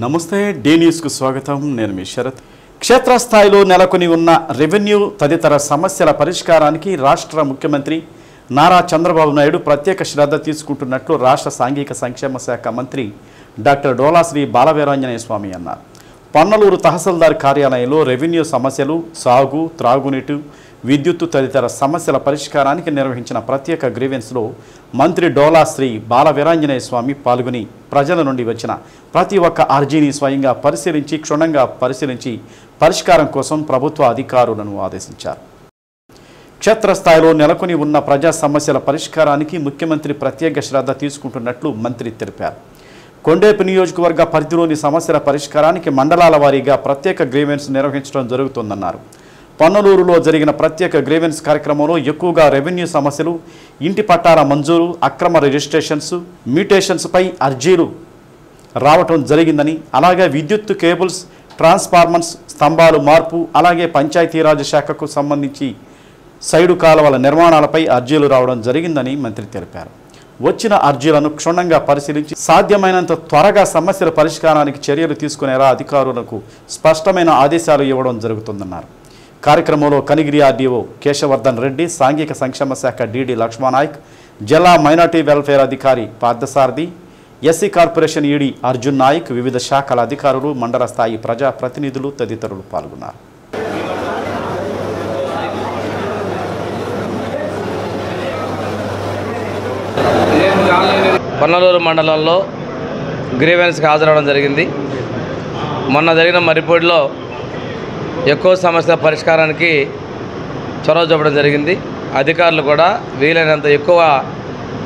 నమస్తే డి న్యూస్కు స్వాగతం. నేను మీ శరత్. క్షేత్రస్థాయిలో నెలకొని ఉన్న రెవెన్యూ తదితర సమస్యల పరిష్కారానికి రాష్ట్ర ముఖ్యమంత్రి నారా చంద్రబాబు నాయుడు ప్రత్యేక శ్రద్ధ తీసుకుంటున్నట్లు రాష్ట్ర సాంఘిక సంక్షేమ శాఖ మంత్రి డాక్టర్ డోలా శ్రీ బాలవీరాంజనేయ స్వామి అన్నారు. పొన్నలూరు తహసీల్దార్ కార్యాలయంలో రెవెన్యూ సమస్యలు, సాగు, త్రాగునీటి, విద్యుత్తు తదితర సమస్యల పరిష్కారానికి నిర్వహించిన ప్రత్యేక గ్రీవెన్స్లో మంత్రి డోలా శ్రీ బాలవీరాంజనేయ స్వామి పాల్గొని ప్రజల నుండి వచ్చిన ప్రతి ఒక్క అర్జీని స్వయంగా పరిశీలించి క్షుణ్ణంగా పరిశీలించి పరిష్కారం కోసం ప్రభుత్వ అధికారులను ఆదేశించారు. క్షేత్రస్థాయిలో నెలకొని ఉన్న ప్రజా సమస్యల పరిష్కారానికి ముఖ్యమంత్రి ప్రత్యేక శ్రద్ధ తీసుకుంటున్నట్లు మంత్రి తెలిపారు. కొండేపు నియోజకవర్గ పరిధిలోని సమస్యల పరిష్కారానికి మండలాల వారీగా ప్రత్యేక గ్రీవెన్స్ నిర్వహించడం జరుగుతుందన్నారు. పొన్నలూరులో జరిగిన ప్రత్యేక గ్రీవెన్స్ కార్యక్రమంలో ఎక్కువగా రెవెన్యూ సమస్యలు, ఇంటి పట్టాల మంజూరు, అక్రమ రిజిస్ట్రేషన్స్, మ్యూటేషన్స్పై అర్జీలు రావటం జరిగిందని, అలాగే విద్యుత్ కేబుల్స్, ట్రాన్స్ఫార్మర్స్, స్తంభాలు మార్పు, అలాగే పంచాయతీరాజ్ శాఖకు సంబంధించి సైడు కాలువల నిర్మాణాలపై అర్జీలు రావడం జరిగిందని మంత్రి తెలిపారు. వచ్చిన అర్జీలను క్షుణ్ణంగా పరిశీలించి సాధ్యమైనంత త్వరగా సమస్యల పరిష్కారానికి చర్యలు తీసుకునేలా అధికారులకు స్పష్టమైన ఆదేశాలు ఇవ్వడం జరుగుతుందన్నారు. కార్యక్రమంలో కనిగిరి ఆర్డీఓ కేశవర్ధన్ రెడ్డి, సాంఘిక సంక్షేమ శాఖ డీడీ లక్ష్మణనాయక్, జిల్లా మైనార్టీ వెల్ఫేర్ అధికారి Parthasarathi, SC corporation ED Arjun Nayak, వివిధ శాఖల అధికారులు, మండల స్థాయి ప్రజా ప్రతినిధులు తదితరులు పాల్గొన్నారు. పొన్నలూరు మండలంలో గ్రీవెన్స్కి హాజరవడం జరిగింది. మొన్న జరిగిన మర్రిపూడిలో ఎక్కువ సమస్యల పరిష్కారానికి చొరవ చూపడం జరిగింది. అధికారులు కూడా వీలైనంత ఎక్కువ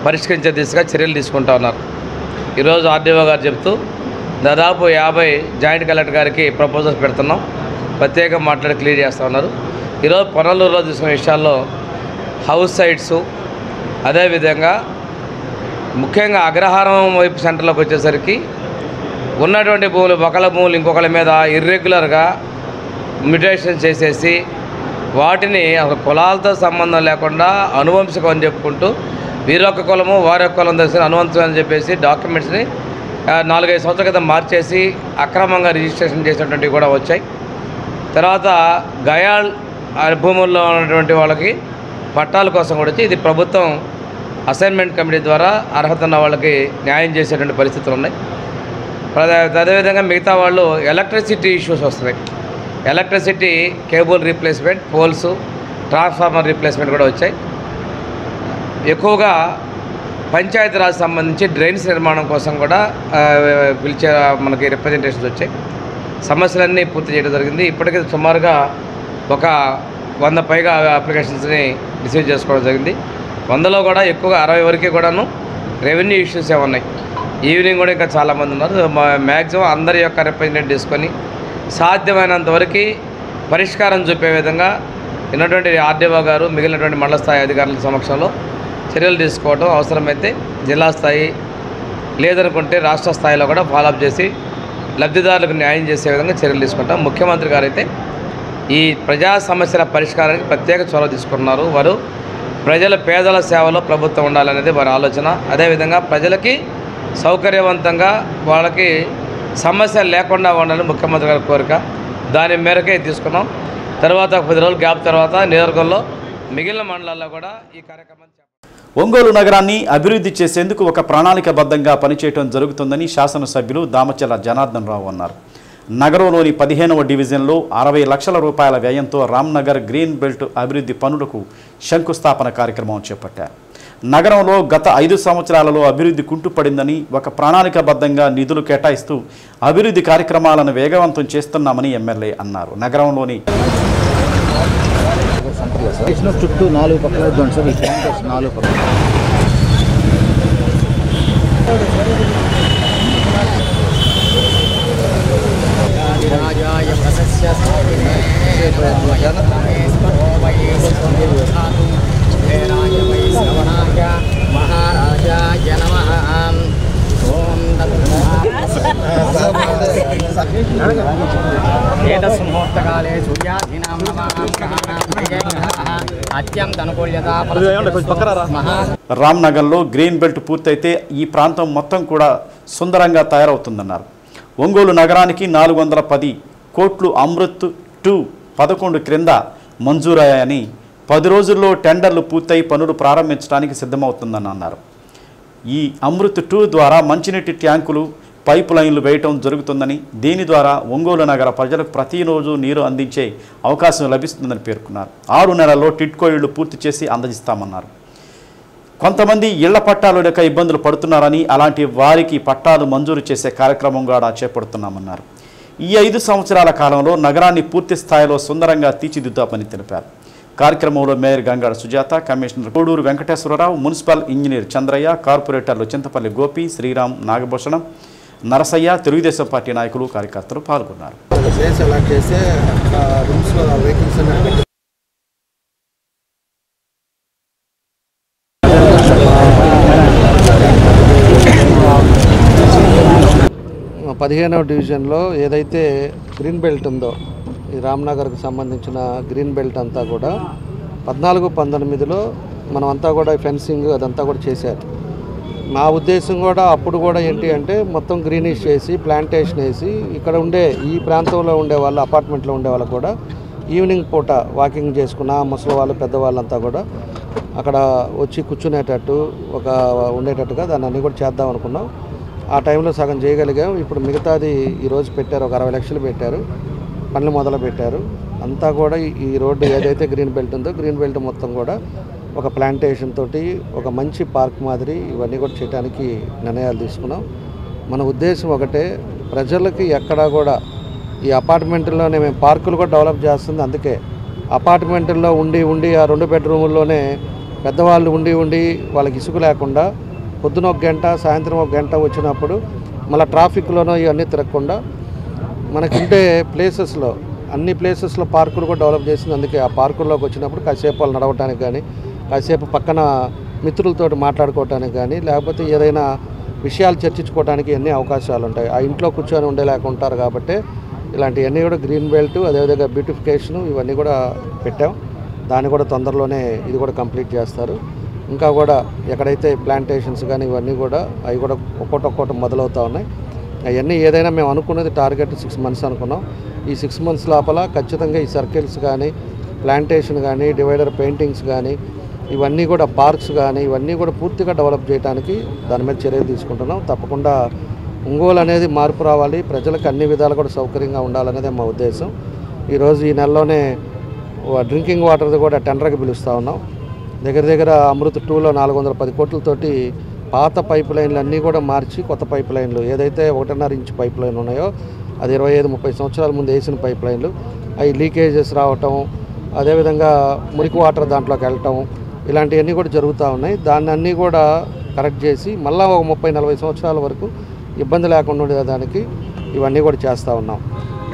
పరిష్కరించే దిశగా చర్యలు తీసుకుంటా ఉన్నారు. ఈరోజు ఆర్డీఓ గారు చెప్తూ దాదాపు 50 జాయింట్ కలెక్టర్ గారికి ప్రపోజల్స్ పెడుతున్నాం, ప్రత్యేకంగా మాట్లాడి క్లియర్ చేస్తూ ఉన్నారు. ఈరోజు పొన్నలూరులో తీసుకున్న విషయాల్లో హౌస్ సైట్సు, అదేవిధంగా ముఖ్యంగా అగ్రహారం వైపు సెంటర్లోకి వచ్చేసరికి ఉన్నటువంటి భూములు, ఒకళ్ళ భూములు ఇంకొకళ్ళ మీద ఇర్రెగ్యులర్గా మ్యుటేషన్ చేసేసి వాటిని ఒక కులాలతో సంబంధం లేకుండా అనువంశికం అని చెప్పుకుంటూ వీరొక్క కులము వారొక్క కులం తెలిసిన అనువంశం అని చెప్పేసి డాక్యుమెంట్స్ని 4-5 సంవత్సరాల క్రితం మార్చేసి అక్రమంగా రిజిస్ట్రేషన్ చేసినటువంటివి కూడా వచ్చాయి. తర్వాత గయాల్ భూముల్లో ఉన్నటువంటి వాళ్ళకి పట్టాల కోసం కూడా వచ్చి ఇది ప్రభుత్వం అసైన్మెంట్ కమిటీ ద్వారా అర్హత ఉన్న వాళ్ళకి న్యాయం చేసేటువంటి పరిస్థితులు ఉన్నాయి. అదేవిధంగా మిగతా వాళ్ళు ఎలక్ట్రిసిటీ ఇష్యూస్ వస్తున్నాయి. Electricity cable replacement, poles, transformer replacement కూడా వచ్చాయి. ఎక్కువగా పంచాయతీరాజ్ సంబంధించి డ్రైన్స్ నిర్మాణం కోసం కూడా పిలిచే మనకి రిప్రజెంటేషన్స్ వచ్చాయి. సమస్యలన్నీ పూర్తి చేయడం జరిగింది. ఇప్పటికీ సుమారుగా ఒక 100 పైగా అప్లికేషన్స్ని రిసీవ్ చేసుకోవడం జరిగింది. 100లో కూడా ఎక్కువగా 60 వరకు కూడాను రెవెన్యూ ఇష్యూస్ ఏమన్నాయి. ఈవినింగ్ కూడా ఇంకా చాలామంది ఉన్నారు. మ్యాక్సిమం అందరి యొక్క రిప్రజెంటేటివ్ తీసుకొని సాధ్యమైనంత వరకు పరిష్కారం చూపే విధంగా ఉన్నటువంటి ఆర్డీఓ గారు మిగిలినటువంటి మండల స్థాయి అధికారుల సమక్షంలో చర్యలు తీసుకోవడం, అవసరమైతే జిల్లా స్థాయి లేదనుకుంటే రాష్ట్ర స్థాయిలో కూడా ఫాలోఅప్ చేసి లబ్ధిదారులకు న్యాయం చేసే విధంగా చర్యలు తీసుకుంటాం. ముఖ్యమంత్రి గారు అయితే ఈ ప్రజా సమస్యల పరిష్కారానికి ప్రత్యేక చొరవ తీసుకున్నారు. వారు ప్రజల పేదల సేవలో ప్రభుత్వం ఉండాలనేది వారి ఆలోచన. అదేవిధంగా ప్రజలకి సౌకర్యవంతంగా వాళ్ళకి సమస్యలు లేకుండా ఉండాలని ముఖ్యమంత్రి గారి కోరిక. దాని మేరకే తీసుకున్నాం. తర్వాత 10 రోజుల గ్యాప్ తర్వాత నియోజకవర్గంలో మిగిలిన మండలాల్లో కూడా ఈ కార్యక్రమం. ఒంగోలు నగరాన్ని అభివృద్ధి చేసేందుకు ఒక ప్రణాళికబద్ధంగా పనిచేయడం జరుగుతుందని శాసనసభ్యులు దామచల జనార్దన్ రావు అన్నారు. నగరంలోని 15వ డివిజన్లో 60 లక్షల రూపాయల వ్యయంతో రామ్నగర్ గ్రీన్ బెల్ట్ అభివృద్ధి పనులకు శంకుస్థాపన కార్యక్రమం చేపట్టారు. నగరంలో గత 5 సంవత్సరాలలో అభివృద్ధి కుంటుపడిందని, ఒక ప్రణాళికబద్ధంగా నిధులు కేటాయిస్తూ అభివృద్ధి కార్యక్రమాలను వేగవంతం చేస్తున్నామని ఎమ్మెల్యే అన్నారు. నగరంలోని చుట్టూ 4 పక్కల 4 పక్కల రామ్నగర్లో గ్రీన్ బెల్ట్ పూర్తయితే ఈ ప్రాంతం మొత్తం కూడా సుందరంగా తయారవుతుందన్నారు. ఒంగోలు నగరానికి 410 కోట్లు అమృత్ 2 11 క్రింద మంజూరయ్యాయని 10 రోజుల్లో టెండర్లు పూర్తయి పనులు ప్రారంభించడానికి సిద్ధమవుతుందని అన్నారు. ఈ అమృత్ 2 ద్వారా మంచినీటి ట్యాంకులు పైపు లైన్లు వేయటం జరుగుతుందని, దీని ద్వారా ఒంగోలు నగర ప్రజలకు ప్రతిరోజు నీరు అందించే అవకాశం లభిస్తుందని పేర్కొన్నారు. 6 నెలల్లో టిడ్కో ఇళ్లు పూర్తి చేసి అందజేస్తామన్నారు. కొంతమంది ఇళ్ల పట్టాలు లేక ఇబ్బందులు పడుతున్నారని, అలాంటి వారికి పట్టాలు మంజూరు చేసే కార్యక్రమం కూడా చేపడుతున్నామన్నారు. ఈ 5 సంవత్సరాల కాలంలో నగరాన్ని పూర్తి స్థాయిలో సుందరంగా తీర్చిదిద్దామని తెలిపారు. కార్యక్రమంలో mayor Gangada Sujatha, commissioner Koduru Venkateswara Rao, municipal engineer Chandrayya, కార్పొరేటర్లు చింతపల్లి గోపి, శ్రీరామ్, నాగభూషణం, నరసయ్య, తెలుగుదేశం పార్టీ నాయకులు, కార్యకర్తలు పాల్గొన్నారు. పదిహేనవ డివిజన్లో ఏదైతే గ్రీన్ బెల్ట్ ఉందో, ఈ రామ్నగర్కి సంబంధించిన గ్రీన్ బెల్ట్ అంతా కూడా 14-19లో మనం అంతా కూడా ఫెన్సింగ్ అదంతా కూడా చేశారు. నా ఉద్దేశం కూడా అప్పుడు కూడా ఏంటి అంటే మొత్తం గ్రీనిష్ చేసి ప్లాంటేషన్ వేసి ఇక్కడ ఉండే ఈ ప్రాంతంలో ఉండే వాళ్ళు, అపార్ట్మెంట్లో ఉండే వాళ్ళకు కూడా ఈవినింగ్ పూట వాకింగ్ చేసుకున్న ముసలి వాళ్ళు, పెద్దవాళ్ళంతా కూడా అక్కడ వచ్చి కూర్చునేటట్టు ఉండేటట్టుగా దాన్ని అన్నీ కూడా చేద్దాం అనుకున్నాం. ఆ టైంలో సగం చేయగలిగాం. ఇప్పుడు మిగతాది ఈరోజు పెట్టారు, ఒక 60 లక్షలు పెట్టారు, పనులు మొదలు పెట్టారు. అంతా కూడా ఈ రోడ్డు ఏదైతే గ్రీన్ బెల్ట్ ఉందో గ్రీన్ బెల్ట్ మొత్తం కూడా ఒక ప్లాంటేషన్ తోటి ఒక మంచి పార్క్ మాదిరి ఇవన్నీ కూడా చేయడానికి నిర్ణయాలు తీసుకున్నాం. మన ఉద్దేశం ఒకటే, ప్రజలకి ఎక్కడా కూడా ఈ అపార్ట్మెంట్లోనే మేము పార్కులు కూడా డెవలప్ చేస్తుంది. అందుకే అపార్ట్మెంట్లో ఉండి ఆ 2 బెడ్రూముల్లోనే పెద్దవాళ్ళు ఉండి వాళ్ళకి ఇసుక లేకుండా పొద్దున 1 గంట, సాయంత్రం 1 గంట వచ్చినప్పుడు మళ్ళీ ట్రాఫిక్లోనో ఇవన్నీ తిరగకుండా మనకుండే ప్లేసెస్లో అన్ని ప్లేసెస్లో పార్కులు కూడా డెవలప్ చేసింది. అందుకే ఆ పార్కుల్లోకి వచ్చినప్పుడు కాసేపు వాళ్ళు నడవటానికి కానీ, కాసేపు పక్కన మిత్రులతో మాట్లాడుకోవటానికి కానీ, లేకపోతే ఏదైనా విషయాలు చర్చించుకోవడానికి అన్ని అవకాశాలు ఉంటాయి. ఆ ఇంట్లో కూర్చొని ఉండేలాగా ఉంటారు. కాబట్టి ఇలాంటివన్నీ కూడా గ్రీన్ బెల్ట్, అదేవిధంగా బ్యూటిఫికేషను ఇవన్నీ కూడా పెట్టాం. దాన్ని కూడా తొందరలోనే ఇది కూడా కంప్లీట్ చేస్తారు. ఇంకా కూడా ఎక్కడైతే ప్లాంటేషన్స్ కానీ ఇవన్నీ కూడా అవి కూడా ఒక్కొక్కటి మొదలవుతూ ఉన్నాయి. అవన్నీ ఏదైనా మేము అనుకున్నది టార్గెట్ 6 మంత్స్ అనుకున్నాం. ఈ 6 మంత్స్ లోపల ఖచ్చితంగా ఈ సర్కిల్స్ కానీ, ప్లాంటేషన్ కానీ, డివైడర్ పెయింటింగ్స్ కానీ, ఇవన్నీ కూడా పార్క్స్ కానీ ఇవన్నీ కూడా పూర్తిగా డెవలప్ చేయడానికి దాని మీద చర్యలు తీసుకుంటున్నాం. తప్పకుండా ఒంగోలు అనేది మార్పు రావాలి, ప్రజలకు అన్ని విధాలు కూడా సౌకర్యంగా ఉండాలనేదే మా ఉద్దేశం. ఈరోజు ఈ నెలలోనే డ్రింకింగ్ వాటర్ది కూడా టెండర్కి పిలుస్తూ ఉన్నాం. దగ్గర అమృత్ 2లో 410 కోట్లతోటి పాత పైప్ లైన్లు అన్నీ కూడా మార్చి కొత్త పైప్ లైన్లు ఏదైతే 1.5 ఇంచ్ పైప్ లైన్ ఉన్నాయో అది 25-30 సంవత్సరాల ముందు వేసిన పైప్ లైన్లు, అవి లీకేజెస్ రావటం, అదేవిధంగా మురికి వాటర్ దాంట్లోకి వెళ్ళటం, ఇలాంటివన్నీ కూడా జరుగుతూ ఉన్నాయి. దాన్ని అన్నీ కూడా కరెక్ట్ చేసి మళ్ళీ ఒక 30-40 సంవత్సరాల వరకు ఇబ్బంది లేకుండా ఉండేదానికి ఇవన్నీ కూడా చేస్తూ ఉన్నాం.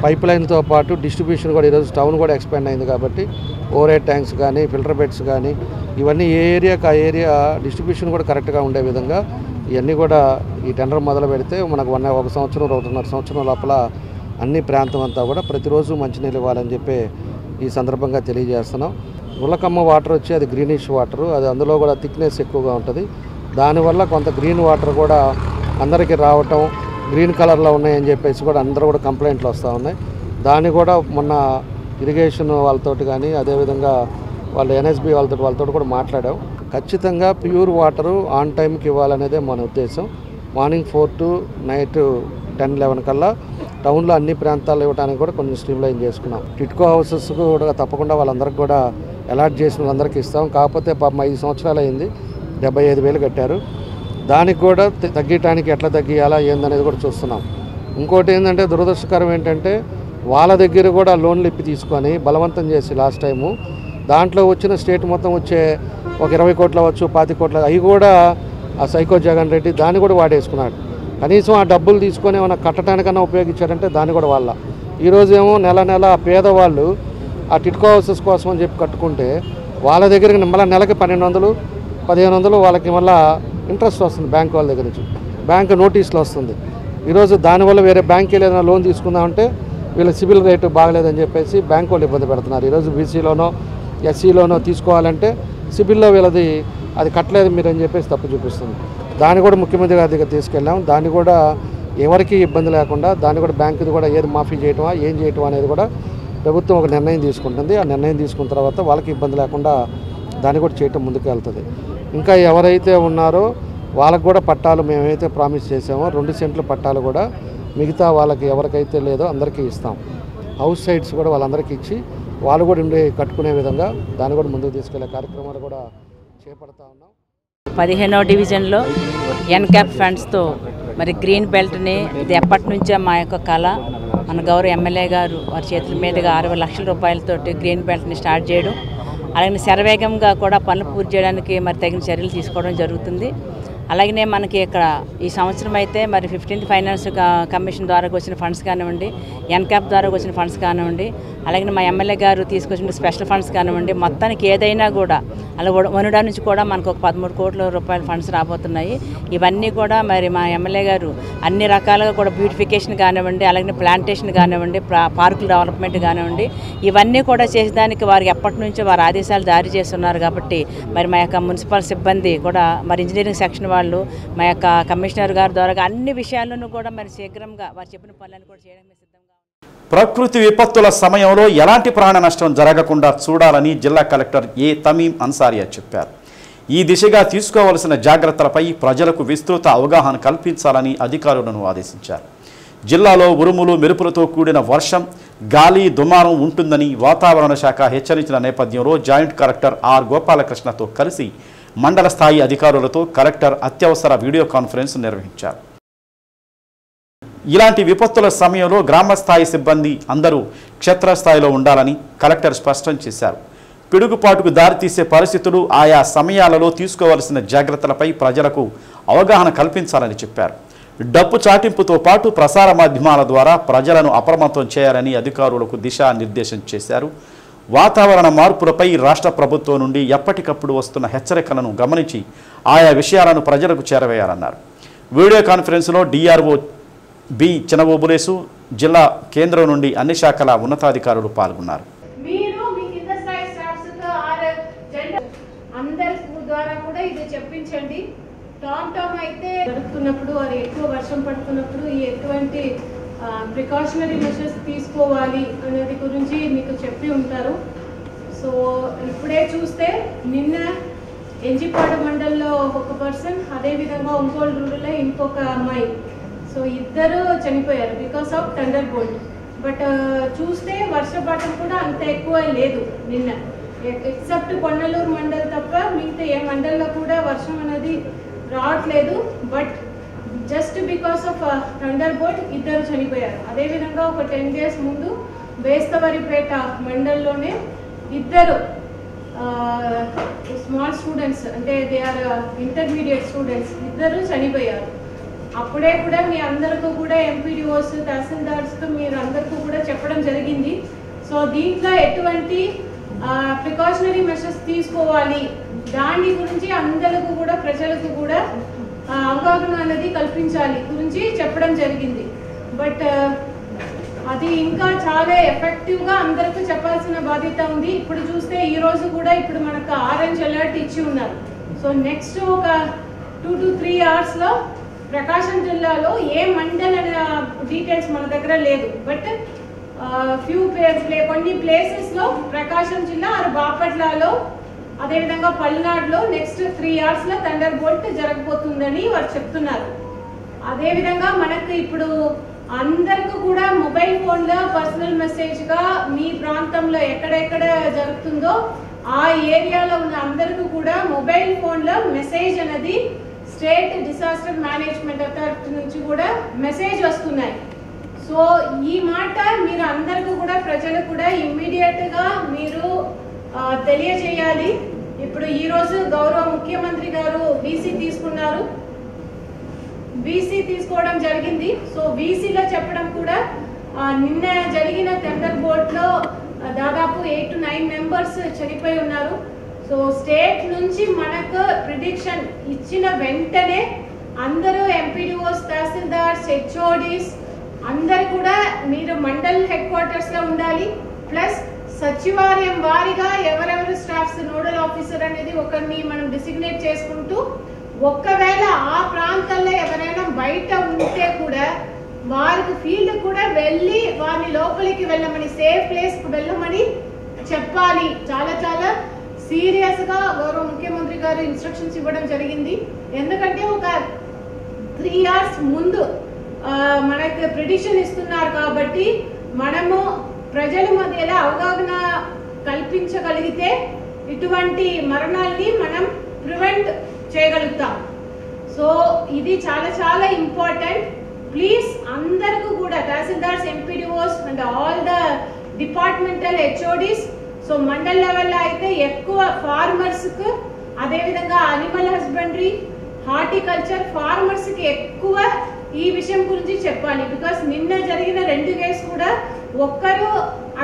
పైప్ లైన్తో పాటు డిస్ట్రిబ్యూషన్ కూడా ఈరోజు టౌన్ కూడా ఎక్స్పాండ్ అయింది కాబట్టి ఓవర్ హెడ్ ట్యాంక్స్ కానీ, ఫిల్టర్ బెడ్స్ కానీ ఇవన్నీ ఏ ఏరియాకి ఆ ఏరియా డిస్ట్రిబ్యూషన్ కూడా కరెక్ట్గా ఉండే విధంగా ఇవన్నీ కూడా ఈ టెండర్ మొదలు పెడితే మనకు 1 సంవత్సరం 1.5 సంవత్సరం లోపల అన్ని ప్రాంతం అంతా కూడా ప్రతిరోజు మంచినీళ్ళు ఇవ్వాలని చెప్పి ఈ సందర్భంగా తెలియజేస్తున్నాం. గుల్లకమ్మ వాటర్ వచ్చి అది గ్రీనిష్ వాటరు, అది అందులో కూడా థిక్నెస్ ఎక్కువగా ఉంటుంది. దానివల్ల కొంత గ్రీన్ వాటర్ కూడా అందరికీ రావటం, గ్రీన్ కలర్లో ఉన్నాయని చెప్పేసి కూడా అందరూ కూడా కంప్లైంట్లు వస్తూ ఉన్నాయి. దాన్ని కూడా మొన్న ఇరిగేషన్ వాళ్ళతోటి కానీ, అదేవిధంగా వాళ్ళు ఎన్ఎస్బి వాళ్ళతో కూడా మాట్లాడాం. ఖచ్చితంగా ప్యూర్ వాటరు ఆన్ టైంకి ఇవ్వాలనేదే మన ఉద్దేశం. మార్నింగ్ 4 to నైట్ 10-11 కల్లా టౌన్లో అన్ని ప్రాంతాలు ఇవ్వడానికి కూడా కొంచెం స్ట్రీమ్లైన్ చేసుకున్నాం. టిట్కో హౌసెస్ కూడా తప్పకుండా వాళ్ళందరికీ కూడా అలాట్ చేసిన వాళ్ళందరికీ ఇస్తాం. కాకపోతే పాపం 5 సంవత్సరాలు అయింది, 75,000 కట్టారు. దానికి కూడా తగ్గించడానికి ఎట్లా తగ్గియాలా ఏందనేది కూడా చూస్తున్నాం. ఇంకోటి ఏంటంటే దురదృష్టకరం ఏంటంటే వాళ్ళ దగ్గర కూడా లోన్లు ఇప్పి తీసుకొని బలవంతం చేసి లాస్ట్ టైము దాంట్లో వచ్చిన స్టేట్ మొత్తం వచ్చే ఒక 20 కోట్లు అవ్వచ్చు, 25 కోట్లు, అవి కూడా ఆ సైకో జగన్ రెడ్డి దాన్ని కూడా వాడేసుకున్నాడు. కనీసం ఆ డబ్బులు తీసుకొని ఏమైనా కట్టడానికన్నా ఉపయోగించారంటే దాన్ని కూడా వాళ్ళ. ఈరోజేమో నెల పేదవాళ్ళు ఆ టిట్కో హౌసెస్ కోసం అని చెప్పి కట్టుకుంటే వాళ్ళ దగ్గరికి మళ్ళీ నెలకి 1,200-1,500 వాళ్ళకి మళ్ళీ ఇంట్రెస్ట్ వస్తుంది బ్యాంక్ వాళ్ళ దగ్గర నుంచి, బ్యాంక్ నోటీసులు వస్తుంది. ఈరోజు దానివల్ల వేరే బ్యాంక్కి ఏదైనా లోన్ తీసుకుందామంటే వీళ్ళ సిబిల్ రేటు బాగలేదని చెప్పేసి బ్యాంక్ వాళ్ళు ఇబ్బంది పెడుతున్నారు. ఈరోజు బీసీలోనో ఎస్సీలోనో తీసుకోవాలంటే సిబిల్లో వీళ్ళది అది కట్టలేదు మీరు అని చెప్పేసి తప్పు చూపిస్తుంది. దాన్ని కూడా ముఖ్యమంత్రి గారి దగ్గర తీసుకెళ్ళాం. దాన్ని కూడా ఎవరికి ఇబ్బంది లేకుండా దాన్ని కూడా బ్యాంకుది కూడా ఏది మాఫీ చేయటమా ఏం చేయటం అనేది కూడా ప్రభుత్వం ఒక నిర్ణయం తీసుకుంటుంది. ఆ నిర్ణయం తీసుకున్న తర్వాత వాళ్ళకి ఇబ్బంది లేకుండా దాన్ని కూడా చేయటం ముందుకు వెళ్తుంది. ఇంకా ఎవరైతే ఉన్నారో వాళ్ళకు కూడా పట్టాలు మేమైతే ప్రామిస్ చేసామో 2 సెంట్ల పట్టాలు కూడా మిగతా వాళ్ళకి ఎవరికైతే లేదో అందరికీ ఇస్తాం. హౌస్ సైట్స్ కూడా వాళ్ళందరికీ ఇచ్చి వాళ్ళు కూడా ఉండి కట్టుకునే విధంగా దాన్ని కూడా ముందుకు తీసుకెళ్లే కార్యక్రమాలు కూడా చేపడతా ఉన్నాం. 15వ డివిజన్లో ఎన్క్యాప్ ఫండ్స్తో మరి గ్రీన్ బెల్ట్ని ఇది ఎప్పటి నుంచో మా యొక్క కళ, మన గౌరవ ఎమ్మెల్యే గారు వారి చేతుల మీదుగా 60 లక్షల రూపాయలతోటి గ్రీన్ బెల్ట్ని స్టార్ట్ చేయడం, అలాగే శరవేగంగా కూడా పనులు పూర్తి చేయడానికి మరి తగిన చర్యలు తీసుకోవడం జరుగుతుంది. అలాగనే మనకి ఇక్కడ ఈ సంవత్సరం అయితే మరి 15th ఫైనాన్స్ కమిషన్ ద్వారా వచ్చిన ఫండ్స్ కానివ్వండి, ఎన్క్యాప్ ద్వారా వచ్చిన ఫండ్స్ కానివ్వండి, అలాగే మా ఎమ్మెల్యే గారు తీసుకొచ్చిన స్పెషల్ ఫండ్స్ కానివ్వండి, మొత్తానికి ఏదైనా కూడా అలా వనుడా నుంచి కూడా మనకు ఒక 13 కోట్ల రూపాయల ఫండ్స్ రాబోతున్నాయి. ఇవన్నీ కూడా మరి మా ఎమ్మెల్యే గారు అన్ని రకాలుగా కూడా బ్యూటిఫికేషన్ కానివ్వండి, అలాగే ప్లాంటేషన్ కానివ్వండి, పార్కుల డెవలప్మెంట్ కానివ్వండి, ఇవన్నీ కూడా చేసేదానికి వారికి ఎప్పటి నుంచో వారు ఆదేశాలు జారీ చేస్తున్నారు. కాబట్టి మరి మా యొక్క మున్సిపల్ సిబ్బంది కూడా మరి ఇంజనీరింగ్ సెక్షన్ వాళ్ళు మా యొక్క కమిషనర్ గారి ద్వారా అన్ని విషయాలను కూడా మరి శీఘ్రంగా వారు చెప్పిన పనులను కూడా చేయడానికి సిద్ధంగా. ప్రకృతి విపత్తుల సమయంలో ఎలాంటి ప్రాణ నష్టం జరగకుండా చూడాలని జిల్లా కలెక్టర్ ఏ తమీం అన్సారియా చెప్పారు. ఈ దిశగా తీసుకోవాల్సిన జాగ్రత్తలపై ప్రజలకు విస్తృత అవగాహన కల్పించాలని అధికారులను ఆదేశించారు. జిల్లాలో ఉరుములు మెరుపులతో కూడిన వర్షం, గాలి, దుమారం ఉంటుందని వాతావరణ శాఖ హెచ్చరించిన నేపథ్యంలో జాయింట్ కలెక్టర్ ఆర్ గోపాలకృష్ణతో కలిసి మండల స్థాయి అధికారులతో కలెక్టర్ అత్యవసర వీడియో కాన్ఫరెన్స్ నిర్వహించారు. ఇలాంటి విపత్తుల సమయంలో గ్రామస్థాయి సిబ్బంది అందరూ క్షేత్రస్థాయిలో ఉండాలని కలెక్టర్ స్పష్టం చేశారు. పిడుగుపాటుకు దారితీసే పరిస్థితులు, ఆయా సమయాలలో తీసుకోవాల్సిన జాగ్రత్తలపై ప్రజలకు అవగాహన కల్పించాలని చెప్పారు. డప్పు చాటింపుతో పాటు ప్రసార మాధ్యమాల ద్వారా ప్రజలను అప్రమత్తం చేయాలని అధికారులకు దిశానిర్దేశం చేశారు. వాతావరణ మార్పులపై రాష్ట్ర ప్రభుత్వం నుండి ఎప్పటికప్పుడు వస్తున్న హెచ్చరికలను గమనించి ఆయా విషయాలను ప్రజలకు చేరవేయాలన్నారు. వీడియో కాన్ఫరెన్స్లో డిఆర్ఓ బి చినబోబులేసు, జిల్లా కేంద్రం నుండి అన్ని శాఖల ఉన్నతాధికారులు పాల్గొన్నారు. అయితే జరుగుతున్నప్పుడు అది ఎక్కువ వర్షం పడుతున్నప్పుడు ఎటువంటి ప్రికాషనరీ మెషర్స్ తీసుకోవాలి అనేది గురించి మీకు చెప్పి ఉంటారు. సో ఇప్పుడే చూస్తే నిన్న ఎంజిపాడు మండల్లో ఒక పర్సన్, అదేవిధంగా ఒంగోలు రూరల్లో ఇంకొక అమ్మాయి, సో ఇద్దరు చనిపోయారు because of thunderbolt. But చూస్తే వర్షపాతం కూడా అంత ఎక్కువ లేదు నిన్న, ఎక్సెప్ట్ పొన్నలూరు మండల్ తప్ప మిగతా ఏ మండల్లో కూడా వర్షం అనేది రావట్లేదు. But just because of thunderbolt ఇద్దరు చనిపోయారు. అదేవిధంగా ఒక 10 days ముందు బేస్తవరిపేట మండల్లోనే ఇద్దరు స్మాల్ స్టూడెంట్స్, అంటే దే ఆర్ ఇంటర్మీడియట్ స్టూడెంట్స్, ఇద్దరు చనిపోయారు. అప్పుడే కూడా మీ అందరికీ కూడా ఎంపీడీఓస్, తహసీల్దార్స్తో మీరు అందరికీ కూడా చెప్పడం జరిగింది. సో దీంట్లో ఎటువంటి ప్రికాషనరీ మెషర్స్ తీసుకోవాలి దాని గురించి అందరికీ కూడా ప్రజలకు కూడా అవగాహన అనేది కల్పించాలి గురించి చెప్పడం జరిగింది. బట్ అది ఇంకా చాలా ఎఫెక్టివ్గా అందరికీ చెప్పాల్సిన బాధ్యత ఉంది. ఇప్పుడు చూస్తే ఈ రోజు కూడా ఇప్పుడు మనకు ఆరెంజ్ అలర్ట్ ఇచ్చి ఉన్నారు. సో నెక్స్ట్ ఒక 2 to 3 hours ప్రకాశం జిల్లాలో ఏ మండల్ అనే డీటెయిల్స్ మన దగ్గర లేదు. బట్ కొన్ని ప్లేసెస్లో ప్రకాశం జిల్లా బాపట్లలో, అదేవిధంగా పల్నాడులో నెక్స్ట్ 3 hours థండర్ బోల్ట్ జరగబోతుందని వారు చెప్తున్నారు. అదేవిధంగా మనకు ఇప్పుడు అందరికీ కూడా మొబైల్ ఫోన్లో పర్సనల్ మెసేజ్గా మీ ప్రాంతంలో ఎక్కడెక్కడ జరుగుతుందో ఆ ఏరియాలో ఉన్న అందరికీ కూడా మొబైల్ ఫోన్లో మెసేజ్ అనేది స్టేట్ డిసాస్టర్ మేనేజ్మెంట్ అథారిటీ నుంచి కూడా మెసేజ్ వస్తున్నాయి. సో ఈ మాట మీరు అందరికీ కూడా ప్రజలకు కూడా ఇమ్మీడియట్గా మీరు తెలియజేయాలి. ఇప్పుడు ఈరోజు గౌరవ ముఖ్యమంత్రి గారు బీసీ తీసుకున్నారు, బీసీ తీసుకోవడం జరిగింది. సో బీసీలో చెప్పడం కూడా నిన్న జరిగిన థండర్ బోల్ట్లో దాదాపు 8 to 9 members చనిపోయి ఉన్నారు. సో స్టేట్ నుంచి మనకు ప్రిడిక్షన్ ఇచ్చిన వెంటనే అందరూ ఎంపీడీఓస్, తహసీల్దార్స్, హెచ్ఓడీస్ అందరు కూడా మీరు మండల్ హెడ్ క్వార్టర్స్లో ఉండాలి. ప్లస్ సచివాలయం వారిగా ఎవరెవరు స్టాఫ్స్, నోడల్ ఆఫీసర్ అనేది ఒకరిని మనం డిసిగ్నేట్ చేసుకుంటూ ఒక్కవేళ ఆ ప్రాంతాల్లో ఎవరైనా బయట ఉంటే కూడా వారికి ఫీల్డ్ కూడా వెళ్ళి వారిని లోపలికి వెళ్ళమని, సేఫ్ ప్లేస్కి వెళ్ళమని చెప్పాలి. చాలా చాలా సీరియస్గా గౌరవ ముఖ్యమంత్రి గారు ఇన్స్ట్రక్షన్స్ ఇవ్వడం జరిగింది. ఎందుకంటే ఒక 3 years ముందు మనకి ప్రిడిక్షన్ ఇస్తున్నారు కాబట్టి మనము ప్రజల మధ్యలో అవగాహన కల్పించగలిగితే ఇటువంటి మరణాలని మనం ప్రివెంట్ చేయగలుగుతాం. సో ఇది చాలా చాలా ఇంపార్టెంట్. ప్లీజ్ అందరికీ కూడా tahsildars, MPDOs and all the departmental HODs, so mandal లెవెల్లో అయితే ఎక్కువ ఫార్మర్స్కు, అదేవిధంగా అనిమల్ హస్బెండరీ, హార్టికల్చర్ ఫార్మర్స్కి ఎక్కువ ఈ విషయం గురించి చెప్పాలి. బికాస్ నిన్న జరిగిన 2 కేసు కూడా ఒక్కరు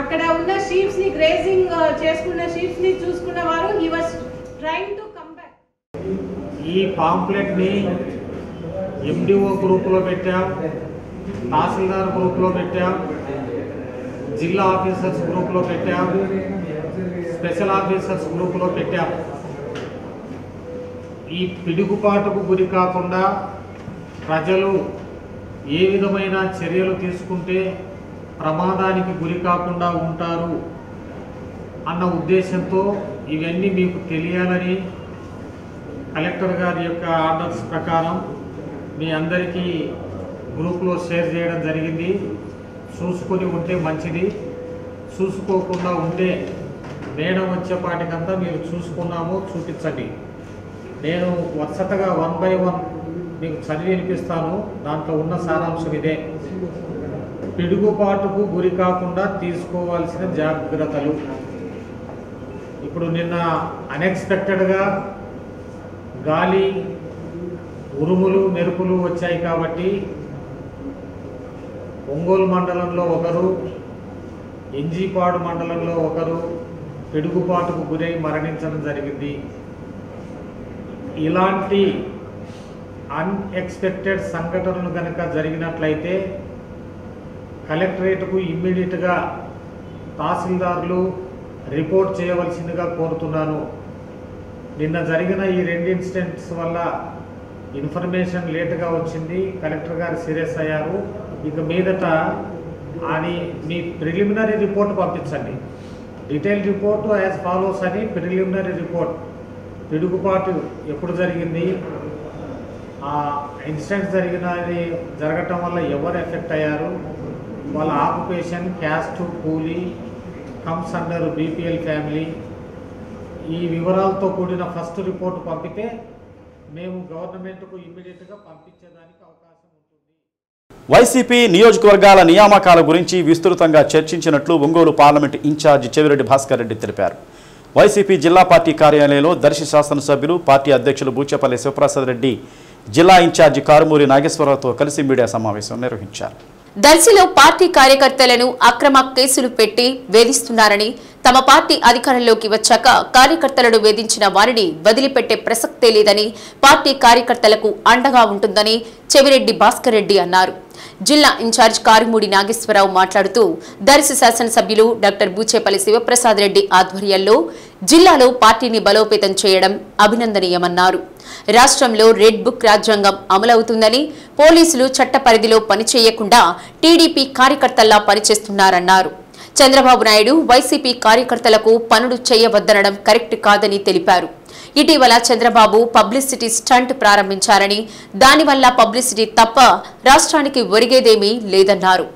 అక్కడ ఉన్న షీప్స్ ని గ్రేజింగ్ చేసుకున్న షీప్స్ ని చూసుకున్న వారు he was trying to come back. ఈ పాంప్లెట్ ని ఎండిఓ గ్రూప్ లో పెట్టాం, తహసీల్దార్ గ్రూప్ లో పెట్టాం, జిల్లా ఆఫీసర్స్ గ్రూప్ లో పెట్టాం, స్పెషల్ ఆఫీసర్స్ గ్రూప్ లో పెట్టాం. ఈ పిడుగుపాటుకు గురి కాకుండా ప్రజలు ఏ విధమైన చర్యలు తీసుకుంటే ప్రమాదానికి గురి కాకుండా ఉంటారు అన్న ఉద్దేశంతో ఇవన్నీ మీకు తెలియాలని కలెక్టర్ గారి యొక్క ఆర్డర్స్ ప్రకారం మీ అందరికీ గ్రూప్లో షేర్ చేయడం జరిగింది. చూసుకొని ఉంటే మంచిది, చూసుకోకుండా ఉంటే మేడం వచ్చేపాటికంతా మీరు చూసుకున్నామో చూపించండి. నేను వరుసగా 1 by 1 మీకు చదివి వినిపిస్తాను. దాంట్లో ఉన్న సారాంశం ఇదే: పిడుగుపాటుకు గురి కాకుండా తీసుకోవాల్సిన జాగ్రత్తలు. ఇప్పుడు నిన్న అన్ఎక్స్పెక్టెడ్గా గాలి, ఉరుములు, మెరుపులు వచ్చాయి కాబట్టి ఒంగోలు మండలంలో ఒకరు, ఎంజీపాడు మండలంలో ఒకరు పిడుగుపాటుకు గురై మరణించడం జరిగింది. ఇలాంటి అన్ఎక్స్పెక్టెడ్ సంఘటనలు కనుక జరిగినట్లయితే కలెక్టరేట్కు ఇమ్మీడియట్గా తహసీల్దార్లు రిపోర్ట్ చేయవలసిందిగా కోరుతున్నాను. నిన్న జరిగిన ఈ 2 ఇన్సిడెంట్స్ వల్ల ఇన్ఫర్మేషన్ లేటుగా వచ్చింది, కలెక్టర్ గారు సీరియస్ అయ్యారు. ఇక మీదట అది మీ ప్రిలిమినరీ రిపోర్ట్ పంపించండి. డీటెయిల్ రిపోర్ట్ యాజ్ ఫాలోస్ అని ప్రిలిమినరీ రిపోర్ట్. పిడుగుపాటు ఎప్పుడు జరిగింది, ఆ ఇన్సిడెంట్స్ జరగటం వల్ల ఎవరు ఎఫెక్ట్ అయ్యారు, వాళ్ళ ఆక్యుపేషన్, క్యాస్ట్, కూలీ, కమ్స్ అండర్ బీపీఎల్ ఫ్యామిలీ, ఈ వివరాలతో కూడిన ఫస్ట్ రిపోర్ట్ పంపితే మేము గవర్నమెంట్కు ఇమ్మీడియట్గా పంపించేదానికి అవకాశం ఉంటుంది. వైసీపీ నియోజకవర్గాల నియామకాల గురించి విస్తృతంగా చర్చించినట్లు ఒంగోలు పార్లమెంటు ఇన్ఛార్జి చెవిరెడ్డి భాస్కర్ రెడ్డి తెలిపారు. వైసీపీ జిల్లా పార్టీ కార్యాలయంలో దర్శి శాసనసభ్యులు, పార్టీ అధ్యక్షులు బూచేపల్లి శివప్రసాద్ రెడ్డి జిల్లా ఇన్ఛార్జి కారుమూరి నాగేశ్వరరావుతో కలిసి మీడియా సమావేశం నిర్వహించారు. దర్శిలో పార్టీ కార్యకర్తలను అక్రమ కేసులు పెట్టి వేధిస్తున్నారని, తమ పార్టీ అధికారంలోకి వచ్చాక కార్యకర్తలను వేధించిన వారిని వదిలిపెట్టే ప్రసక్తే లేదని, పార్టీ కార్యకర్తలకు అండగా ఉంటుందని చెవిరెడ్డి భాస్కర్ రెడ్డి అన్నారు. జిల్లా ఇన్ఛార్జ్ కారుమూడి నాగేశ్వరరావు మాట్లాడుతూ దర్శి శాసనసభ్యులు డాక్టర్ బూచేపల్లి శివప్రసాద్ రెడ్డి ఆధ్వర్యంలో జిల్లాలో పార్టీని బలోపేతం చేయడం అభినందనీయమన్నారు. రాష్ట్రంలో రెడ్ బుక్ రాజ్యాంగం అమలవుతుందని, పోలీసులు చట్ట పరిధిలో పనిచేయకుండా టీడీపీ కార్యకర్తల్లా పనిచేస్తున్నారన్నారు. చంద్రబాబు నాయుడు వైసీపీ కార్యకర్తలకు పనులు చేయవద్దనడం కరెక్ట్ కాదని తెలిపారు. ఇటీవల చంద్రబాబు పబ్లిసిటీ స్టంట్ ప్రారంభించారని, దానివల్ల పబ్లిసిటీ తప్ప రాష్ట్రానికి ఒరిగేదేమీ లేదన్నారు.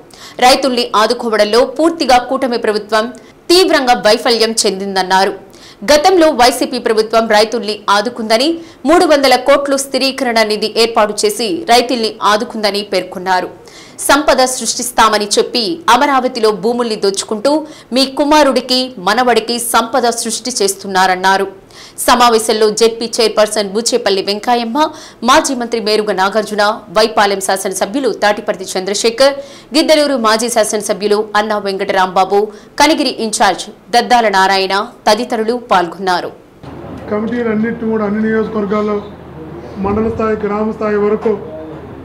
రైతుల్ని ఆదుకోవడంలో పూర్తిగా కూటమి ప్రభుత్వం తీవ్రంగా వైఫల్యం చెందిందన్నారు. గతంలో వైసీపీ ప్రభుత్వం రైతుల్ని ఆదుకుందని, 300 కోట్లు స్థిరీకరణ నిధి ఏర్పాటు చేసి రైతుల్ని ఆదుకుందని పేర్కొన్నారు. సంపద సృష్టిస్తామని చెప్పి అమరావతిలో భూముల్ని దోచుకుంటూ మీ కుమారుడికి, మనవడికి సంపద సృష్టి చేస్తున్నారన్నారు. సమావేశంలో జెడ్పీ చైర్పర్సన్ బూచేపల్లి వెంకయ్యమ్మ, మాజీ మంత్రి మేరుగ నాగార్జున, వైపాలెం శాసనసభ్యులు తాటిపర్తి చంద్రశేఖర్, గిద్దలూరు మాజీ శాసనసభ్యులు అన్నా వెంకటరాంబాబు, కనిగిరి ఇన్ఛార్జ్ దద్దాల నారాయణ తదితరులు పాల్గొన్నారు. కమిటీలన్నింటినీ కూడా అన్ని నియోజకవర్గాల్లో మండల స్థాయి, గ్రామ స్థాయి వరకు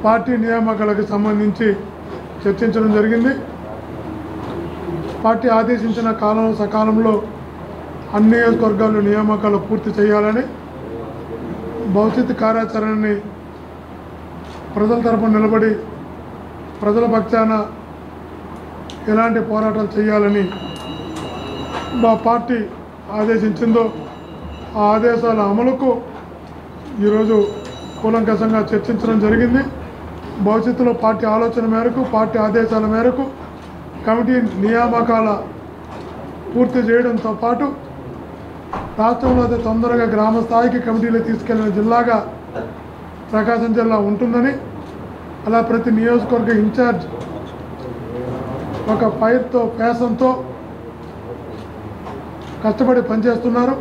పార్టీ నియామకాలకు సంబంధించి చర్చించడం జరిగింది. పార్టీ ఆదేశించిన సకాలంలో అన్ని నియోజకవర్గాల్లో నియామకాలు పూర్తి చేయాలని, భవిష్యత్తు కార్యాచరణని ప్రజల తరపున నిలబడి ప్రజల పక్షాన ఎలాంటి పోరాటాలు చేయాలని మా పార్టీ ఆదేశించిందో ఆ ఆదేశాల అమలుకు ఈరోజు కూలంకషంగా చర్చించడం జరిగింది. భవిష్యత్తులో పార్టీ ఆలోచన మేరకు పార్టీ ఆదేశాల మేరకు కమిటీ నియామకాల పూర్తి చేయడంతో పాటు రాష్ట్రంలో అతి తొందరగా గ్రామ స్థాయికి కమిటీలు తీసుకెళ్లిన జిల్లాగా ప్రకాశం జిల్లా ఉంటుందని, అలా ప్రతి నియోజకవర్గ ఇన్ఛార్జ్ ఒక ఫైర్తో పేషంతో కష్టపడి పనిచేస్తున్నారు.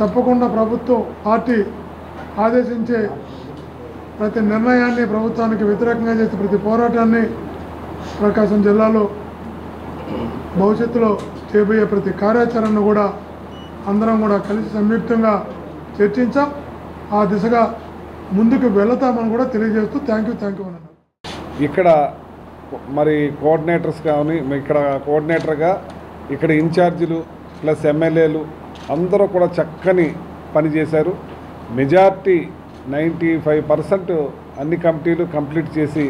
తప్పకుండా ప్రభుత్వం పార్టీ ఆదేశించే ప్రతి నిర్ణయాన్ని ప్రభుత్వానికి వ్యతిరేకంగా చేసే ప్రతి పోరాటాన్ని ప్రకాశం జిల్లాలో భవిష్యత్తులో చేయబోయే ప్రతి కార్యాచరణను కూడా అందరం కూడా కలిసి సంయుక్తంగా చర్చించాం. ఆ దిశగా ముందుకు వెళతామని కూడా తెలియజేస్తూ థ్యాంక్ యూ అన్నారు. ఇక్కడ మరి కోఆర్డినేటర్స్ కానీ ఇక్కడ కోఆర్డినేటర్గా ఇక్కడ ఇన్ఛార్జీలు ప్లస్ ఎమ్మెల్యేలు అందరూ కూడా చక్కని పనిచేశారు. మెజార్టీ 95% అన్ని కమిటీలు కంప్లీట్ చేసి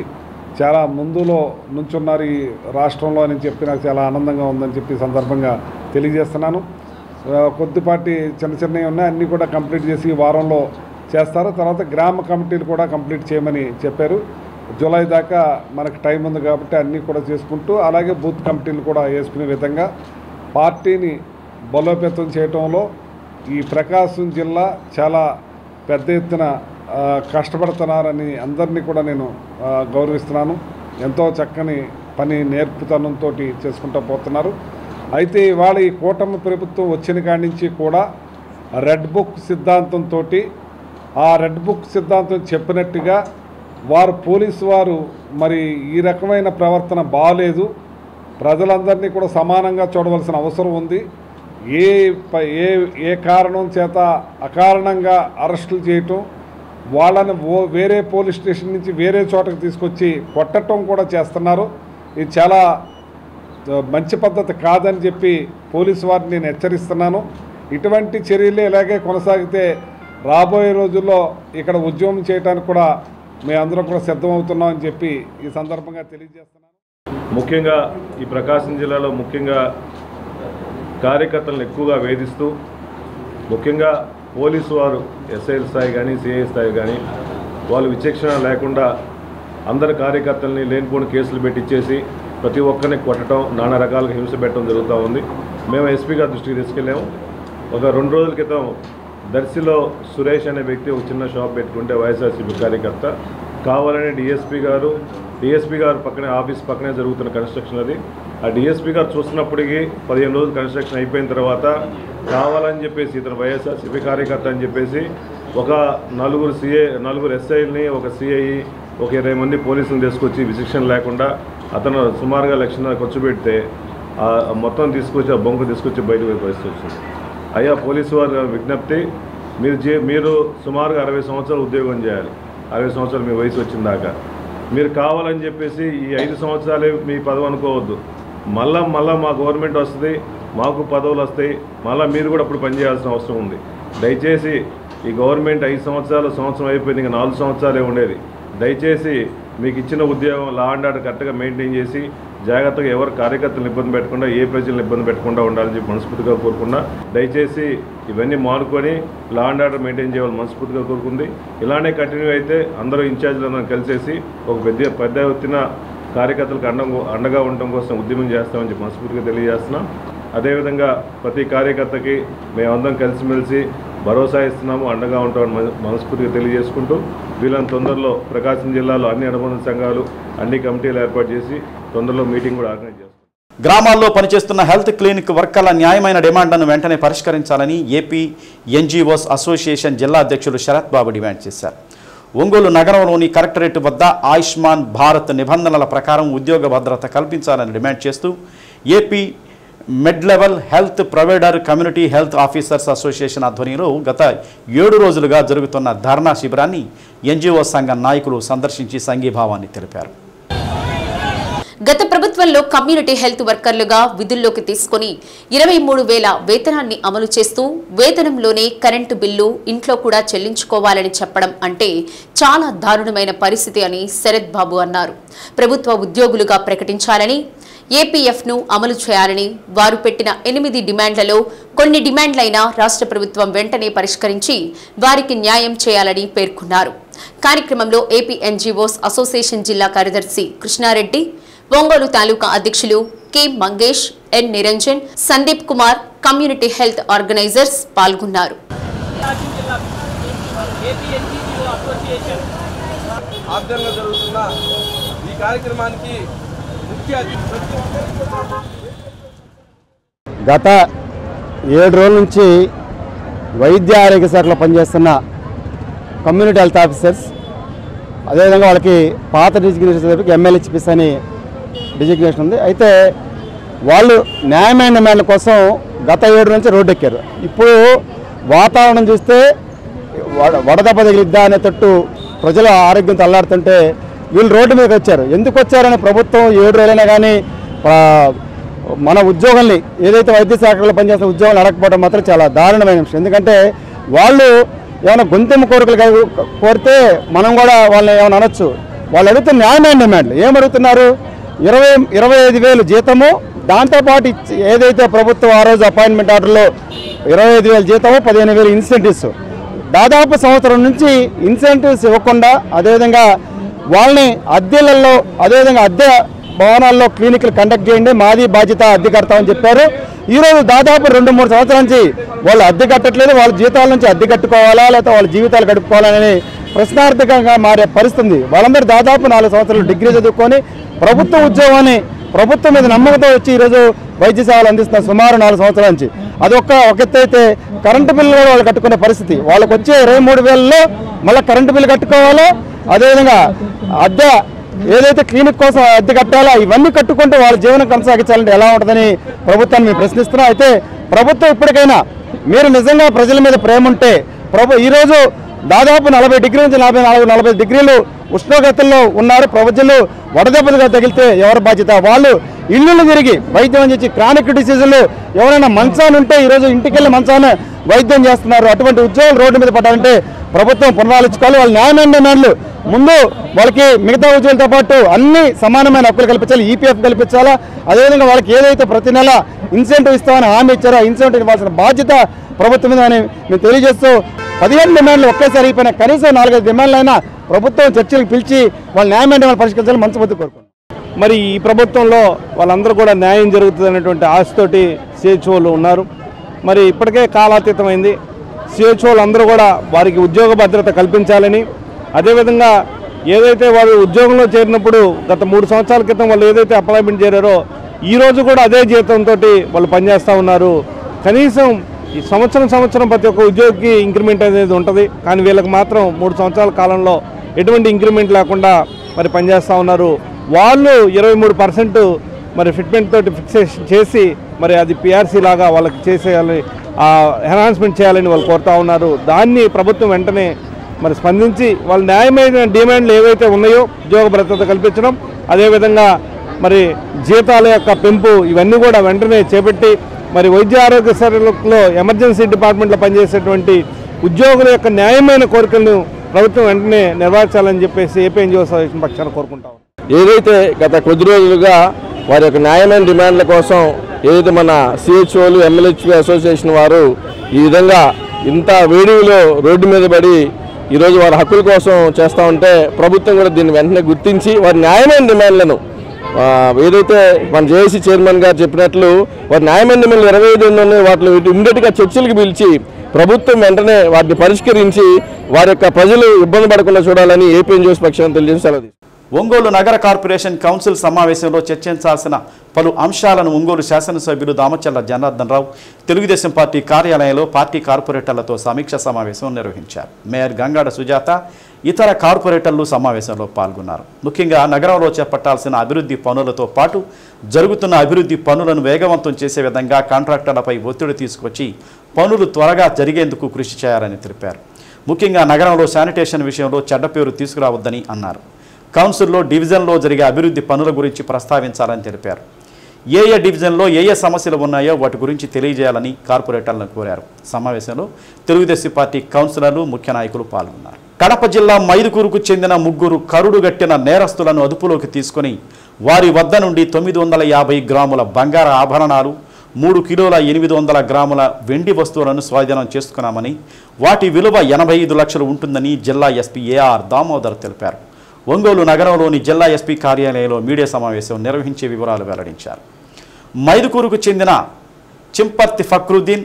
చాలా ముందులో నుంచున్నారు ఈ రాష్ట్రంలో అని చెప్పి నాకు చాలా ఆనందంగా ఉందని చెప్పి సందర్భంగా తెలియజేస్తున్నాను. కొద్దిపాటి చిన్నవి ఉన్నాయి, అన్నీ కూడా కంప్లీట్ చేసి ఈ వారంలో చేస్తారు. తర్వాత గ్రామ కమిటీలు కూడా కంప్లీట్ చేయమని చెప్పారు. జూలై దాకా మనకు టైం ఉంది కాబట్టి అన్నీ కూడా చేసుకుంటూ అలాగే బూత్ కమిటీలు కూడా వేసుకునే విధంగా పార్టీని బలోపేతం చేయటంలో ఈ ప్రకాశం జిల్లా చాలా పెద్ద ఎత్తున కష్టపడుతున్నారని అందరినీ కూడా నేను గౌరవిస్తున్నాను. ఎంతో చక్కని పని నేర్పుతనంతో చేసుకుంటూ పోతున్నారు. అయితే ఇవాళ ఈ కూటమి ప్రభుత్వం వచ్చిన కాడి నుంచి కూడా రెడ్ బుక్ సిద్ధాంతంతో ఆ రెడ్ బుక్ సిద్ధాంతం చెప్పినట్టుగా పోలీసు వారు మరి ఈ రకమైన ప్రవర్తన బాలేదు. ప్రజలందరినీ కూడా సమానంగా చూడవలసిన అవసరం ఉంది. ఏ కారణం చేత అకారణంగా అరెస్టులు చేయటం, వాళ్ళని వేరే పోలీస్ స్టేషన్ నుంచి వేరే చోటకి తీసుకొచ్చి కొట్టడం కూడా చేస్తున్నారు. ఇది చాలా మంచి పద్ధతి కాదని చెప్పి పోలీసు వారిని నేను హెచ్చరిస్తున్నాను. ఇటువంటి చర్యలు ఇలాగే కొనసాగితే రాబోయే రోజుల్లో ఇక్కడ ఉద్యమం చేయడానికి కూడా మేమందరం కూడా సిద్ధమవుతున్నామని చెప్పి ఈ సందర్భంగా తెలియజేస్తున్నాను. ముఖ్యంగా ఈ ప్రకాశం జిల్లాలో ముఖ్యంగా కార్యకర్తలను ఎక్కువగా వేధిస్తూ, ముఖ్యంగా పోలీసు వారు ఎస్ఐ స్థాయి కానీ సిఐ స్థాయి కానీ వాళ్ళు విచక్షణ లేకుండా అందరి కార్యకర్తల్ని లేనిపోని కేసులు పెట్టించేసి ప్రతి ఒక్కరిని కొట్టడం, నానా రకాలుగా హింస పెట్టడం జరుగుతూ ఉంది. మేము ఎస్పీ గారి దృష్టికి తీసుకెళ్ళాము. ఒక 2 రోజుల క్రితం దర్శిలో సురేష్ అనే వ్యక్తి ఒక చిన్న షాప్ పెట్టుకుంటే వైఎస్ఆర్సీపీ కార్యకర్త కావాలని డిఎస్పీ గారు పక్కనే ఆఫీస్ పక్కనే జరుగుతున్న కన్స్ట్రక్షన్ అది. ఆ డిఎస్పీ గారు చూస్తున్నప్పటికీ 15 రోజులు కన్స్ట్రక్షన్ అయిపోయిన తర్వాత కావాలని చెప్పేసి ఇతను వైఎస్ఆర్సీపీ కార్యకర్త అని చెప్పేసి ఒక 4 ఎస్ఐల్ని, ఒక సిఐ, ఒక 20 మంది పోలీసులను తీసుకొచ్చి విశిక్షణ లేకుండా అతను సుమారుగా 1,00,000 ఖర్చు పెడితే మొత్తం తీసుకొచ్చి ఆ బొంకు తీసుకొచ్చి బయటకు పరిస్థితి వచ్చింది. అయ్యా పోలీసు వారి విజ్ఞప్తి, మీరు సుమారుగా 60 సంవత్సరాలు ఉద్యోగం చేయాలి. 60 సంవత్సరాలు మీ వయసు వచ్చిన దాకా మీరు కావాలని చెప్పేసి ఈ 5 సంవత్సరాలే మీ పదవి అనుకోవద్దు. మళ్ళా మా గవర్నమెంట్ వస్తుంది, మాకు పదవులు వస్తాయి, మళ్ళీ మీరు కూడా అప్పుడు పనిచేయాల్సిన అవసరం ఉంది. దయచేసి ఈ గవర్నమెంట్ 5 సంవత్సరం అయిపోయింది, ఇంకా 4 సంవత్సరాలే ఉండేది. దయచేసి మీకు ఇచ్చిన ఉద్యోగం లా అండ్ ఆర్డర్ కరెక్ట్గా మెయింటైన్ చేసి జాగ్రత్తగా ఎవరు కార్యకర్తలను ఇబ్బంది పెట్టకుండా, ఏ ప్రజలను ఇబ్బంది పెట్టకుండా ఉండాలని చెప్పి మనస్ఫూర్తిగా కోరుకున్నా. దయచేసి ఇవన్నీ మానుకొని లా అండ్ ఆర్డర్ మెయింటైన్ చేయాలని మనస్ఫూర్తిగా కోరుకుంది. ఇలానే కంటిన్యూ అయితే అందరూ ఇన్ఛార్జీలందరూ కలిసేసి ఒక పెద్ద ఎత్తున కార్యకర్తలకు అండగా ఉండటం కోసం ఉద్యమం చేస్తామని చెప్పి మనస్ఫూర్తిగా తెలియజేస్తున్నాం. అదేవిధంగా ప్రతి కార్యకర్తకి మేమందరం కలిసిమెలిసి భరోసా ఇస్తున్నాము, అండగా ఉంటామని మనస్ఫూర్తిగా తెలియజేసుకుంటూ వీళ్ళని తొందరలో ప్రకాశం జిల్లాలో అన్ని అనుబంధ సంఘాలు, అన్ని కమిటీలు ఏర్పాటు చేసి తొందరలో మీటింగ్ కూడా ఆర్గనైజ్ చేస్తాం. గ్రామాల్లో పనిచేస్తున్న హెల్త్ క్లినిక్ వర్కర్ల న్యాయమైన డిమాండ్లను వెంటనే పరిష్కరించాలని ఏపీ ఎన్జీఓస్ అసోసియేషన్ జిల్లా అధ్యక్షులు శరత్ బాబు డిమాండ్ చేశారు. ఒంగోలు నగరంలోని కలెక్టరేట్ వద్ద ఆయుష్మాన్ భారత్ నిబంధనల ప్రకారం ఉద్యోగ భద్రత కల్పించాలని డిమాండ్ చేస్తూ AP mid level health provider community health officers association ఆధ్వర్యంలో గత 7 రోజులుగా జరుగుతున్న ధర్నా శిబిరాన్ని ఎన్జీఓ సంఘ నాయకులు సందర్శించి సంఘీభావాన్ని తెలిపారు. గత ప్రభుత్వంలో కమ్యూనిటీ హెల్త్ వర్కర్లుగా విధుల్లోకి తీసుకుని 23,000 వేతనాన్ని అమలు చేస్తూ వేతనంలోనే కరెంటు బిల్లు ఇంట్లో కూడా చెల్లించుకోవాలని చెప్పడం అంటే చాలా దారుణమైన పరిస్థితి అని శరత్ బాబు అన్నారు. ప్రభుత్వ ఉద్యోగులుగా ప్రకటించాలని, ఏపీఎఫ్ను అమలు చేయాలని వారు పెట్టిన 8 డిమాండ్లలో కొన్ని డిమాండ్లైనా రాష్ట్ర ప్రభుత్వం వెంటనే పరిష్కరించి వారికి న్యాయం చేయాలని పేర్కొన్నారు. కార్యక్రమంలో ఏపీ ఎన్జీఓస్ అసోసియేషన్ జిల్లా కార్యదర్శి కృష్ణారెడ్డి, ఒంగోలు తాలూకా అధ్యక్షులు K Mangesh, N Niranjan, Sandeep Kumar, community health organisers పాల్గొన్నారు. గత 7 రోజుల నుంచి వైద్య ఆరోగ్య శాఖలో పనిచేస్తున్న కమ్యూనిటీ హెల్త్ ఆఫీసర్స్, అదేవిధంగా వాళ్ళకి పాత డిజిగ్నేషన్ ఎంఎల్హెచ్పిస్ అని డిజిగ్నేషన్ ఉంది. అయితే వాళ్ళు న్యాయమైన డిమాండ్ల కోసం గత 7 నుంచి రోడ్డు ఎక్కారు. ఇప్పుడు వాతావరణం చూస్తే వడదెబ్బ తగిలిద్దా అనే తట్టు ప్రజల ఆరోగ్యంతో అల్లాడుతుంటే వీళ్ళు రోడ్డు మీదకి వచ్చారు. ఎందుకు వచ్చారని ప్రభుత్వం 7 రోజులైనా కానీ మన ఉద్యోగుల్ని, ఏదైతే వైద్య శాఖలో పనిచేస్తున్న ఉద్యోగులు అడగకపోవడం మాత్రం చాలా దారుణమైన విషయం. ఎందుకంటే వాళ్ళు ఏమైనా గొంతెమ్మ కోరికలు కోరితే మనం కూడా వాళ్ళని ఏమైనా అనొచ్చు. వాళ్ళు అడుగుతున్న న్యాయమైన డిమాండ్లు ఏమడుగుతున్నారు? 25,000 జీతము, దాంతోపాటు ఏదైతే ప్రభుత్వం ఆ రోజు అపాయింట్మెంట్ ఆర్డర్లో 25,000 జీతము, 15,000 ఇన్సెంటివ్స్. దాదాపు సంవత్సరం నుంచి ఇన్సెంటివ్స్ ఇవ్వకుండా, అదేవిధంగా వాళ్ళని అద్దెలలో, అదేవిధంగా అద్దె భవనాల్లో క్లినిక్లు కండక్ట్ చేయండి, మాది బాధ్యత, అద్దె కడతామని చెప్పారు. ఈరోజు దాదాపు 2-3 సంవత్సరాల నుంచి వాళ్ళు అద్దె కట్టట్లేదు. వాళ్ళ జీతాల నుంచి అద్దె కట్టుకోవాలా, లేకపోతే వాళ్ళ జీవితాలు గడుపుకోవాలని ప్రశ్నార్థకంగా మారే పరిస్థితి. వాళ్ళందరూ దాదాపు 4 సంవత్సరాలు డిగ్రీ చదువుకొని ప్రభుత్వ ఉద్యోగాన్ని, ప్రభుత్వం మీద నమ్మకంతో వచ్చి ఈరోజు వైద్య సేవలు అందిస్తున్నారు సుమారు 4 సంవత్సరాల నుంచి. ఒక ఎత్తు అయితే కరెంటు బిల్లు కూడా వాళ్ళు కట్టుకునే పరిస్థితి. వాళ్ళకి వచ్చే 23,000లో మళ్ళీ కరెంటు బిల్లు కట్టుకోవాలో, అదేవిధంగా అద్దె ఏదైతే క్లినిక్ కోసం అద్దె కట్టాలో ఇవన్నీ కట్టుకుంటూ వాళ్ళ జీవనం కొనసాగించాలంటే ఎలా ఉంటుందని ప్రభుత్వాన్ని మేము ప్రశ్నిస్తున్నాం. అయితే ప్రభుత్వం ఇప్పటికైనా మీరు నిజంగా ప్రజల మీద ప్రేమ ఉంటే ఈరోజు దాదాపు 40 డిగ్రీల నుంచి 40 డిగ్రీలు ఉష్ణోగ్రతల్లో ఉన్నారు. ప్రజలు వడదెబ్బలుగా తగిలితే ఎవరి బాధ్యత? వాళ్ళు ఇళ్ళు తిరిగి వైద్యం చేసి క్రానిక్ డిసీజులు ఎవరైనా మంచాన్ని ఉంటే ఈరోజు ఇంటికెళ్ళి మంచాన్ని వైద్యం చేస్తున్నారు. అటువంటి ఉద్యోగులు రోడ్డు మీద పడ్డారంటే ప్రభుత్వం పునరాలోచించుకోవాలి. వాళ్ళ న్యాయమైన డిమాండ్లు ముందు వాళ్ళకి మిగతా ఉద్యోగులతో పాటు అన్ని సమానమైన హక్కులు కల్పించాలి, ఈపీఎఫ్ కల్పించాలా. అదేవిధంగా వాళ్ళకి ఏదైతే ప్రతి నెల ఇన్సెంటివ్ ఇస్తామని హామీ ఇచ్చారో ఆ ఇన్సెంటివ్ ఇవ్వాల్సిన బాధ్యత ప్రభుత్వం మీద అని మేము తెలియజేస్తూ 15 డిమాండ్లు ఒకేసారి అయిపోయినా కనీసం 4-5 డిమాండ్లు అయినా ప్రభుత్వం చర్చలకు పిలిచి వాళ్ళ న్యాయమైన డిమాండ్లు పరిష్కరించాలని మనస్ఫూర్తిగా కోరుకుంటున్నాం. మరి ఈ ప్రభుత్వంలో వాళ్ళందరూ కూడా న్యాయం జరుగుతుంది అనేటువంటి ఆశతోటి సిహెచ్ఓలు ఉన్నారు. మరి ఇప్పటికే కాలాతీతమైంది. సిహెచ్ఓలు అందరూ కూడా వారికి ఉద్యోగ భద్రత కల్పించాలని, అదేవిధంగా ఏదైతే వాళ్ళు ఉద్యోగంలో చేరినప్పుడు గత 3 సంవత్సరాల క్రితం వాళ్ళు ఏదైతే అపాయింట్మెంట్ చేరారో ఈరోజు కూడా అదే జీతంతో వాళ్ళు పనిచేస్తూ ఉన్నారు. కనీసం ఈ సంవత్సరం ప్రతి ఒక్క ఉద్యోగికి ఇంక్రిమెంట్ అనేది ఉంటుంది. కానీ వీళ్ళకి మాత్రం 3 సంవత్సరాల కాలంలో ఎటువంటి ఇంక్రిమెంట్ లేకుండా మరి పనిచేస్తూ ఉన్నారు. వాళ్ళు 23% మరి ఫిట్మెంట్ తోటి ఫిక్సేషన్ చేసి మరి అది పిఆర్సీ లాగా వాళ్ళకి చేసేయాలని, ఎన్హాన్స్మెంట్ చేయాలని వాళ్ళు కోరుతూ ఉన్నారు. దాన్ని ప్రభుత్వం వెంటనే మరి స్పందించి వాళ్ళ న్యాయమైన డిమాండ్లు ఏవైతే ఉన్నాయో ఉద్యోగ భద్రత కల్పించడం, అదేవిధంగా మరి జీతాల యొక్క పెంపు ఇవన్నీ కూడా వెంటనే చేపట్టి మరి వైద్య ఆరోగ్య శాఖలో ఎమర్జెన్సీ డిపార్ట్మెంట్లో పనిచేసేటువంటి ఉద్యోగుల యొక్క న్యాయమైన కోరికలను ప్రభుత్వం వెంటనే నెరవేర్చాలని చెప్పేసి ఏపీ ఎన్జిఓ అసోసియేషన్ పక్షాన కోరుకుంటాం. ఏదైతే గత కొద్ది రోజులుగా వారి యొక్క న్యాయమైన డిమాండ్ల కోసం ఏదైతే మన సిహెచ్ఓలు ఎంఎల్హెచ్పి అసోసియేషన్ వారు ఈ విధంగా ఇంత వేడిలో రోడ్డు మీద పడి ఈరోజు వారి హక్కుల కోసం చేస్తూ ఉంటే ప్రభుత్వం కూడా దీన్ని వెంటనే గుర్తించి వారి న్యాయమైన డిమాండ్లను ఏదైతే మన జేఏసీ చైర్మన్ గారు చెప్పినట్లు వారి న్యాయమైన డిమాండ్లు 25 ఉన్నాయి, వాటిలో ఇమ్మీడియట్గా చర్చలకు పిలిచి ప్రభుత్వం వెంటనే వాటిని పరిష్కరించి వారి యొక్క ప్రజలు ఇబ్బంది పడకుండా చూడాలని ఏపీ ఎన్జిఓస్ పక్షాన తెలియజేసి ఒంగోలు నగర కార్పొరేషన్ కౌన్సిల్ సమావేశంలో చర్చించాల్సిన పలు అంశాలను ఒంగోలు శాసనసభ్యులు దామచల్ల జనార్దన్ రావు తెలుగుదేశం పార్టీ కార్యాలయంలో పార్టీ కార్పొరేటర్లతో సమీక్ష సమావేశం నిర్వహించారు. మేయర్ గంగాడ సుజాత ఇతర కార్పొరేటర్లు సమావేశంలో పాల్గొన్నారు. ముఖ్యంగా నగరంలో చేపట్టాల్సిన అభివృద్ధి పనులతో పాటు జరుగుతున్న అభివృద్ధి పనులను వేగవంతం చేసే విధంగా కాంట్రాక్టర్లపై ఒత్తిడి తీసుకొచ్చి పనులు త్వరగా జరిగేందుకు కృషి చేయాలని తెలిపారు. ముఖ్యంగా నగరంలో శానిటేషన్ విషయంలో చెడ్డ పేరు తీసుకురావద్దని అన్నారు. కౌన్సిల్లో డివిజన్లో జరిగే అభివృద్ధి పనుల గురించి ప్రస్తావించాలని తెలిపారు. ఏ డివిజన్లో ఏ సమస్యలు ఉన్నాయో వాటి గురించి తెలియజేయాలని కార్పొరేటర్లను కోరారు. సమావేశంలో తెలుగుదేశం పార్టీ కౌన్సిలర్లు, ముఖ్య నాయకులు పాల్గొన్నారు. కడప జిల్లా మైదుకూరుకు చెందిన 3 కరుడుగట్టిన నేరస్తులను అదుపులోకి తీసుకుని వారి వద్ద నుండి 950 గ్రాముల బంగారు ఆభరణాలు, 3 కిలోల 800 గ్రాముల వెండి వస్తువులను స్వాధీనం చేసుకున్నామని, వాటి విలువ 85 లక్షలు ఉంటుందని జిల్లా ఎస్పీ ఏఆర్ దామోదర్ తెలిపారు. ఒంగోలు నగరంలోని జిల్లా ఎస్పీ కార్యాలయంలో మీడియా సమావేశం నిర్వహించే వివరాలు వెల్లడించారు. మైదుకూరుకు చెందిన చింపర్తి ఫక్రుద్దీన్,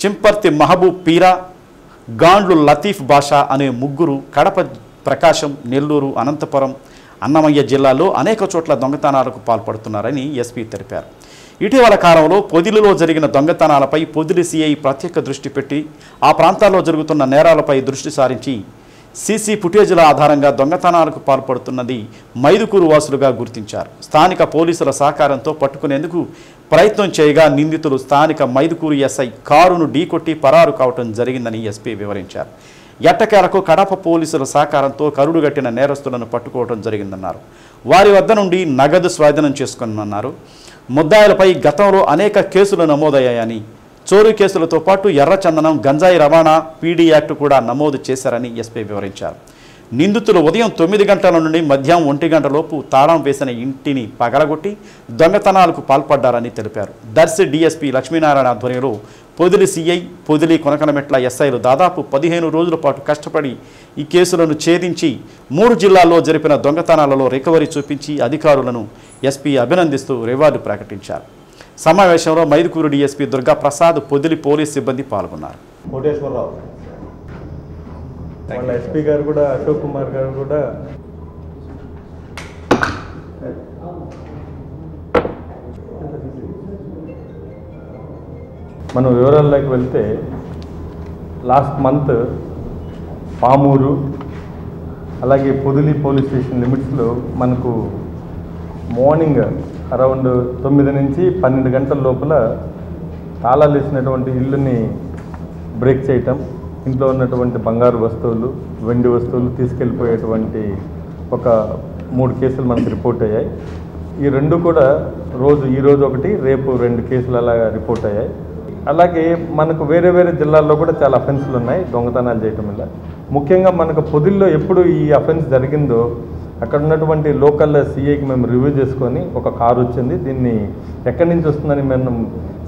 చింపర్తి మహబూబ్ పీరా, గాండ్లు లతీఫ్ బాషా అనే 3 కడప, ప్రకాశం, నెల్లూరు, అనంతపురం, అన్నమయ్య జిల్లాల్లో అనేక చోట్ల దొంగతనాలకు పాల్పడుతున్నారని ఎస్పీ తెలిపారు. ఇటీవల కాలంలో పొదిలిలో జరిగిన దొంగతనాలపై పొదిలి సిఐ ప్రత్యేక దృష్టి పెట్టి ఆ ప్రాంతాల్లో జరుగుతున్న నేరాలపై దృష్టి సారించి సీసీ ఫుటేజీల ఆధారంగా దొంగతనాలకు పాల్పడుతున్నది మైదుకూరు వాసులుగా గుర్తించారు. స్థానిక పోలీసుల సహకారంతో పట్టుకునేందుకు ప్రయత్నం చేయగా నిందితులు స్థానిక మైదుకూరు ఎస్ఐ కారును ఢీకొట్టి పరారు కావటం జరిగిందని ఎస్పీ వివరించారు. ఎట్టకేలకు కడప పోలీసుల సహకారంతో కరుడుగట్టిన నేరస్తులను పట్టుకోవడం జరిగిందన్నారు. వారి వద్ద నుండి నగదు స్వాధీనం చేసుకున్నారు. ముద్దాయిలపై గతంలో అనేక కేసులు నమోదయ్యాయని, చోరీ కేసులతో పాటు ఎర్రచందనం, గంజాయి రవాణా, పీడీ యాక్ట్ కూడా నమోదు చేశారని ఎస్పీ వివరించారు. నిందితులు ఉదయం 9 గంటల నుండి మధ్యాహ్నం 1 గంటలోపు తాళం వేసిన ఇంటిని పగలగొట్టి దొంగతనాలకు పాల్పడ్డారని తెలిపారు. దర్శి డీఎస్పీ లక్ష్మీనారాయణ ఆధ్వర్యంలో పొదిలి సిఐ, పొదిలి, కొనకనమెట్ల ఎస్ఐలు దాదాపు 15 రోజుల పాటు కష్టపడి ఈ కేసులను ఛేదించి 3 జిల్లాల్లో జరిపిన దొంగతనాలలో రికవరీ చూపించి అధికారులను ఎస్పీ అభినందిస్తూ రివార్డు ప్రకటించారు. సమావేశంలో మైదుకూరు డీఎస్పీ దుర్గా ప్రసాద్, పొదిలి పోలీస్ సిబ్బంది పాల్గొన్నారు. కోటేశ్వరరావు, వాళ్ళ ఎస్పీ గారు కూడా, అశోక్ కుమార్ గారు కూడా మనం వివరాల్లోకి వెళ్తే లాస్ట్ మంత్ పామూరు అలాగే పొదిలి పోలీస్ స్టేషన్ లిమిట్స్లో మనకు మార్నింగ్ అరౌండ్ 9 నుంచి 12 గంటల లోపల తాళాలు వేసినటువంటి ఇల్లుని బ్రేక్ చేయటం, ఇంట్లో ఉన్నటువంటి బంగారు వస్తువులు, వెండి వస్తువులు తీసుకెళ్ళిపోయేటువంటి ఒక 3 కేసులు మనకు రిపోర్ట్ అయ్యాయి. ఈ 2 కూడా ఈరోజు ఒకటి, రేపు 2 కేసులు అలాగా రిపోర్ట్ అయ్యాయి. అలాగే మనకు వేరే వేరే జిల్లాల్లో కూడా చాలా అఫెన్స్లు ఉన్నాయి దొంగతనాలు చేయటం వల్ల. ముఖ్యంగా మనకు పొదిల్లో ఎప్పుడు ఈ అఫెన్స్ జరిగిందో అక్కడ ఉన్నటువంటి లోకల్ సిఐకి మేము రివ్యూ చేసుకొని ఒక కారు వచ్చింది, దీన్ని ఎక్కడి నుంచి వస్తుందని మేము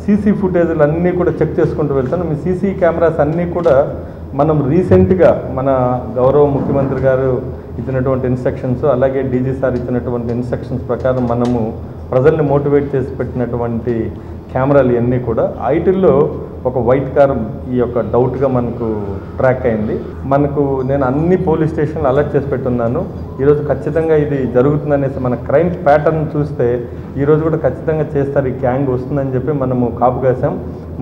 సీసీ ఫుటేజ్లు అన్నీ కూడా చెక్ చేసుకుంటూ వెళ్తాను. మీ సీసీ కెమెరాస్ అన్నీ కూడా మనం రీసెంట్గా మన గౌరవ ముఖ్యమంత్రి గారు ఇచ్చినటువంటి ఇన్స్ట్రక్షన్స్, అలాగే డీజీ సార్ ఇచ్చినటువంటి ఇన్స్ట్రక్షన్స్ ప్రకారం మనము ప్రజల్ని మోటివేట్ చేసి పెట్టినటువంటి కెమెరాలు ఇవన్నీ కూడా ఐటీల్లో ఒక వైట్ కార్ ఈ యొక్క డౌట్గా మనకు ట్రాక్ అయింది. నేను అన్ని పోలీస్ స్టేషన్లు అలర్ట్ చేసి పెట్టున్నాను. ఈరోజు ఖచ్చితంగా ఇది జరుగుతుందనేసి మన క్రైమ్ ప్యాటర్న్ చూస్తే ఈరోజు కూడా ఖచ్చితంగా చేస్తారు, ఈ గ్యాంగ్ వస్తుందని చెప్పి మనము కాపు కాసాం.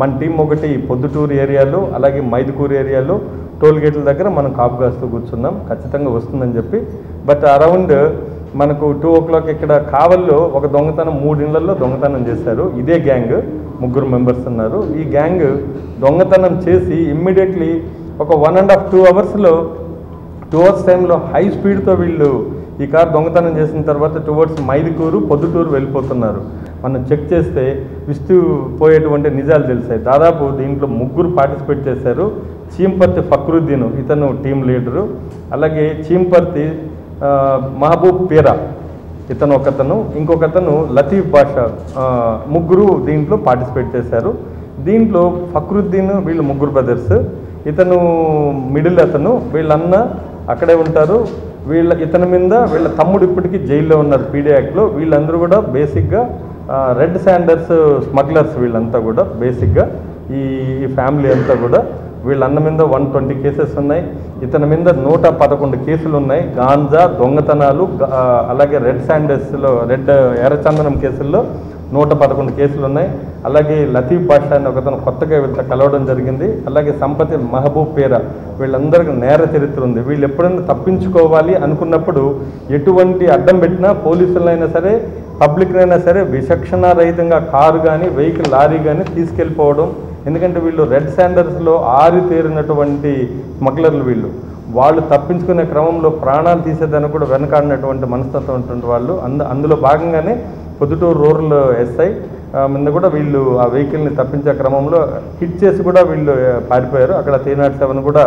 మన టీం ఒకటి పొద్దుటూరు ఏరియాలో అలాగే మైదుకూరు ఏరియాలో టోల్ గేట్ల దగ్గర మనం కాపు కాస్తూ కూర్చున్నాం, ఖచ్చితంగా వస్తుందని చెప్పి. బట్ అరౌండ్ మనకు 2 o'clock ఇక్కడ కావల్లో ఒక దొంగతనం 3 ఇళ్లలో దొంగతనం చేశారు. ఇదే గ్యాంగ్ 3 మెంబర్స్ ఉన్నారు. ఈ గ్యాంగ్ దొంగతనం చేసి ఇమ్మీడియట్లీ ఒక 1.5-2 అవర్స్లో 2 అవర్స్ టైంలో హై స్పీడ్తో వీళ్ళు ఈ కార్ దొంగతనం చేసిన తర్వాత టువర్డ్స్ మైదుకూరు, పొద్దుటూరు వెళ్ళిపోతున్నారు. మనం చెక్ చేస్తే విస్తుపోయేటువంటి నిజాలు తెలిసాయి. దాదాపు దీంట్లో 3 పార్టిసిపేట్ చేశారు. చీంపర్తి ఫక్రుద్దీన్, ఇతను టీం లీడరు, అలాగే చీంపర్తి మహబూబ్ పీరా, ఇతను ఒకతను, ఇంకొకతను లతీఫ్ బాషా, 3 దీంట్లో పార్టిసిపేట్ చేశారు. దీంట్లో ఫక్రుద్దీన్ వీళ్ళు 3 బ్రదర్స్, ఇతను మిడిల్ అతను, వీళ్ళన్న అక్కడే ఉంటారు. ఇతని మీద వీళ్ళ తమ్ముడు ఇప్పటికీ జైల్లో ఉన్నారు పీడీ యాక్ట్లో. వీళ్ళందరూ కూడా బేసిక్గా రెడ్ శాండర్స్ స్మగ్లర్స్, వీళ్ళంతా కూడా బేసిక్గా ఈ ఫ్యామిలీ అంతా కూడా. వీళ్ళ అన్న మీద 120 కేసెస్ ఉన్నాయి, ఇతని మీద 111 కేసులు ఉన్నాయి. గాంజా, దొంగతనాలు, అలాగే రెడ్ శాండర్స్లో ఎర్రచందనం కేసుల్లో 111 కేసులు ఉన్నాయి. అలాగే లతీఫ్ బాషా అని ఒకతను కొత్తగా వీళ్ళతో కలవడం జరిగింది. అలాగే సంపతి మహబూబ్ పేరా, వీళ్ళందరికీ నేర చరిత్ర ఉంది. వీళ్ళు ఎప్పుడైనా తప్పించుకోవాలి అనుకున్నప్పుడు ఎటువంటి అడ్డం పెట్టినా పోలీసులైనా సరే పబ్లిక్నైనా సరే విచక్షణారహితంగా కారు కానీ వెహికల్ లారీ కానీ తీసుకెళ్ళిపోవడం. ఎందుకంటే వీళ్ళు రెడ్ శాండర్స్లో ఆరితేరినటువంటి స్మగ్లర్లు వీళ్ళు. వాళ్ళు తప్పించుకునే క్రమంలో ప్రాణాలు తీసేదాన్ని కూడా వెనకాడినటువంటి మనస్తత్వం ఉన్నటువంటి వాళ్ళు అందులో భాగంగానే పొద్దుటూరు రూరల్ ఎస్ఐ మీద కూడా వీళ్ళు ఆ వెహికల్ని తప్పించే క్రమంలో హిట్ చేసి కూడా వీళ్ళు పారిపోయారు. అక్కడ 307 కూడా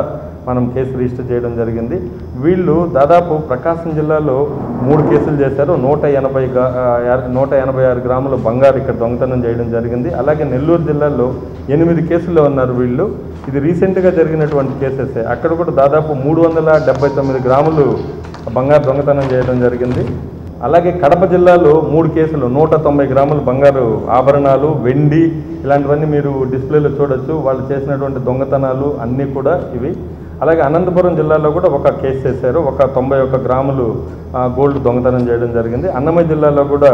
మనం కేసు రిజిస్టర్ చేయడం జరిగింది. వీళ్ళు దాదాపు ప్రకాశం జిల్లాలో 3 కేసులు చేశారు. 186 గ్రాముల బంగారు ఇక్కడ దొంగతనం చేయడం జరిగింది. అలాగే నెల్లూరు జిల్లాలో 8 కేసుల్లో ఉన్నారు వీళ్ళు. ఇది రీసెంట్గా జరిగినటువంటి కేసెసే. అక్కడ కూడా దాదాపు 379 గ్రాములు బంగారు దొంగతనం చేయడం జరిగింది. అలాగే కడప జిల్లాలో 3 కేసులు 190 గ్రాముల బంగారు ఆభరణాలు, వెండి ఇలాంటివన్నీ మీరు డిస్ప్లేలో చూడొచ్చు. వాళ్ళు చేసినటువంటి దొంగతనాలు అన్నీ కూడా ఇవి. అలాగే అనంతపురం జిల్లాలో కూడా ఒక కేసు చేశారు. 91 గ్రాములు గోల్డ్ దొంగతనం చేయడం జరిగింది. అన్నమయ్య జిల్లాలో కూడా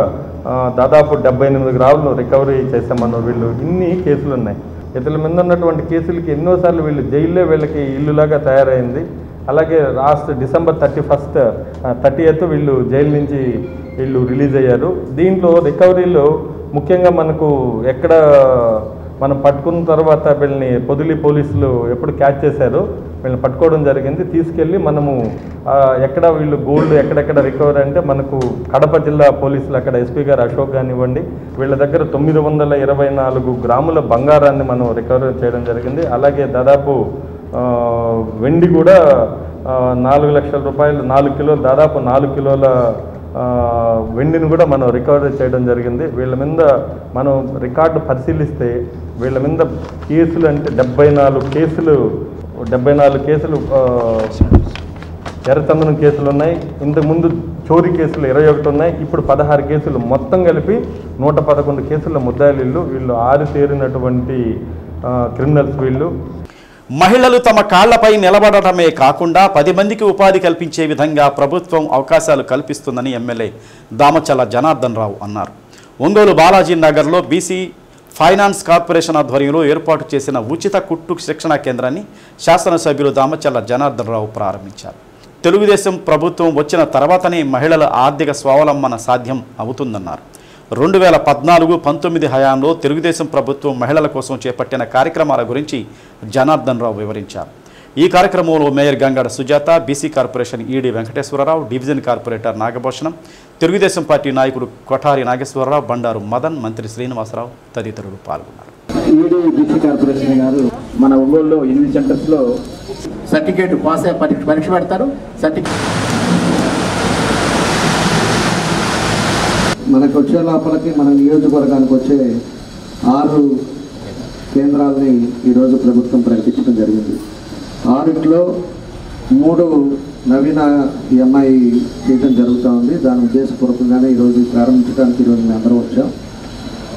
దాదాపు 78 గ్రాములు రికవరీ చేశామన్న వీళ్ళు. ఇన్ని కేసులు ఉన్నాయి. ఇతరుల మీద ఉన్నటువంటి కేసులకి ఎన్నోసార్లు వీళ్ళు జైల్లో వీళ్ళకి ఇల్లులాగా తయారైంది. అలాగే లాస్ట్ డిసెంబర్ 30th వీళ్ళు జైలు నుంచి వీళ్ళు రిలీజ్ అయ్యారు. దీంట్లో రికవరీలో ముఖ్యంగా మనకు ఎక్కడ మనం పట్టుకున్న తర్వాత వీళ్ళని పొదిలి పోలీసులు ఎప్పుడు క్యాచ్ చేశారో వీళ్ళని పట్టుకోవడం జరిగింది. తీసుకెళ్ళి మనము ఎక్కడ వీళ్ళు గోల్డ్ ఎక్కడెక్కడ రికవరీ అంటే మనకు కడప జిల్లా పోలీసులు అక్కడ ఎస్పీ గారు అశోక్ కానివ్వండి, వీళ్ళ దగ్గర 924 గ్రాముల బంగారాన్ని మనం రికవరీ చేయడం జరిగింది. అలాగే దాదాపు వెండి కూడా 4 లక్షల రూపాయలు, 4 కిలోలు, దాదాపు 4 కిలోల వెండిని కూడా మనం రికవరీ చేయడం జరిగింది. వీళ్ళ మీద మనం రికార్డు పరిశీలిస్తే వీళ్ళ మీద కేసులు అంటే 74 కేసులు ఎర్రచందనం కేసులు ఉన్నాయి. ఇంతకుముందు చోరీ కేసులు 21 ఉన్నాయి. ఇప్పుడు 16 కేసులు, మొత్తం కలిపి 111 కేసుల ముద్దాయిలు. వీళ్ళు ఆరితేరినటువంటి క్రిమినల్స్ వీళ్ళు. మహిళలు తమ కాళ్లపై నిలబడటమే కాకుండా 10 మందికి ఉపాధి కల్పించే విధంగా ప్రభుత్వం అవకాశాలు కల్పిస్తుందని ఎమ్మెల్యే దామచల్ల జనార్దన్ రావు అన్నారు. ఒంగోలు బాలాజీ నగర్లో బీసీ ఫైనాన్స్ కార్పొరేషన్ ఆధ్వర్యంలో ఏర్పాటు చేసిన ఉచిత కుట్టు శిక్షణా కేంద్రాన్ని శాసనసభ్యులు దామచల్ల జనార్దన్ రావు ప్రారంభించారు. తెలుగుదేశం ప్రభుత్వం వచ్చిన తర్వాతనే మహిళల ఆర్థిక స్వావలంబన సాధ్యం అవుతుందన్నారు. 2014-19 హయాంలో తెలుగుదేశం ప్రభుత్వం మహిళల కోసం చేపట్టిన కార్యక్రమాల గురించి జనార్దన్ రావు వివరించారు. ఈ కార్యక్రమంలో mayor Gangada Sujatha, BC corporation ED Venkateswara Rao, division corporator Nagabhushanam, Telugu Desam party నాయకుడు కొఠారి నాగేశ్వరరావు, బండారు మదన్, మంత్రి శ్రీనివాసరావు తదితరులు పాల్గొన్నారు. ఈడీ బీసీ కార్పొరేషన్ గారు మన ఒంగోలులో 8 సెంటర్స్లో సర్టిఫికేట్ పాస్ పరీక్ష పెడతారు. మనకు వచ్చే లోపలికి మన నియోజకవర్గానికి వచ్చే 6 కేంద్రాలని ఈరోజు ప్రభుత్వం ప్రకటించడం జరిగింది. 6లో 3 నవీన ఎంఐ చేయడం జరుగుతూ ఉంది. దాని ఉద్దేశపూర్వకంగానే ఈరోజు ప్రారంభించడానికి ఈరోజు మేము అందరం వచ్చాం.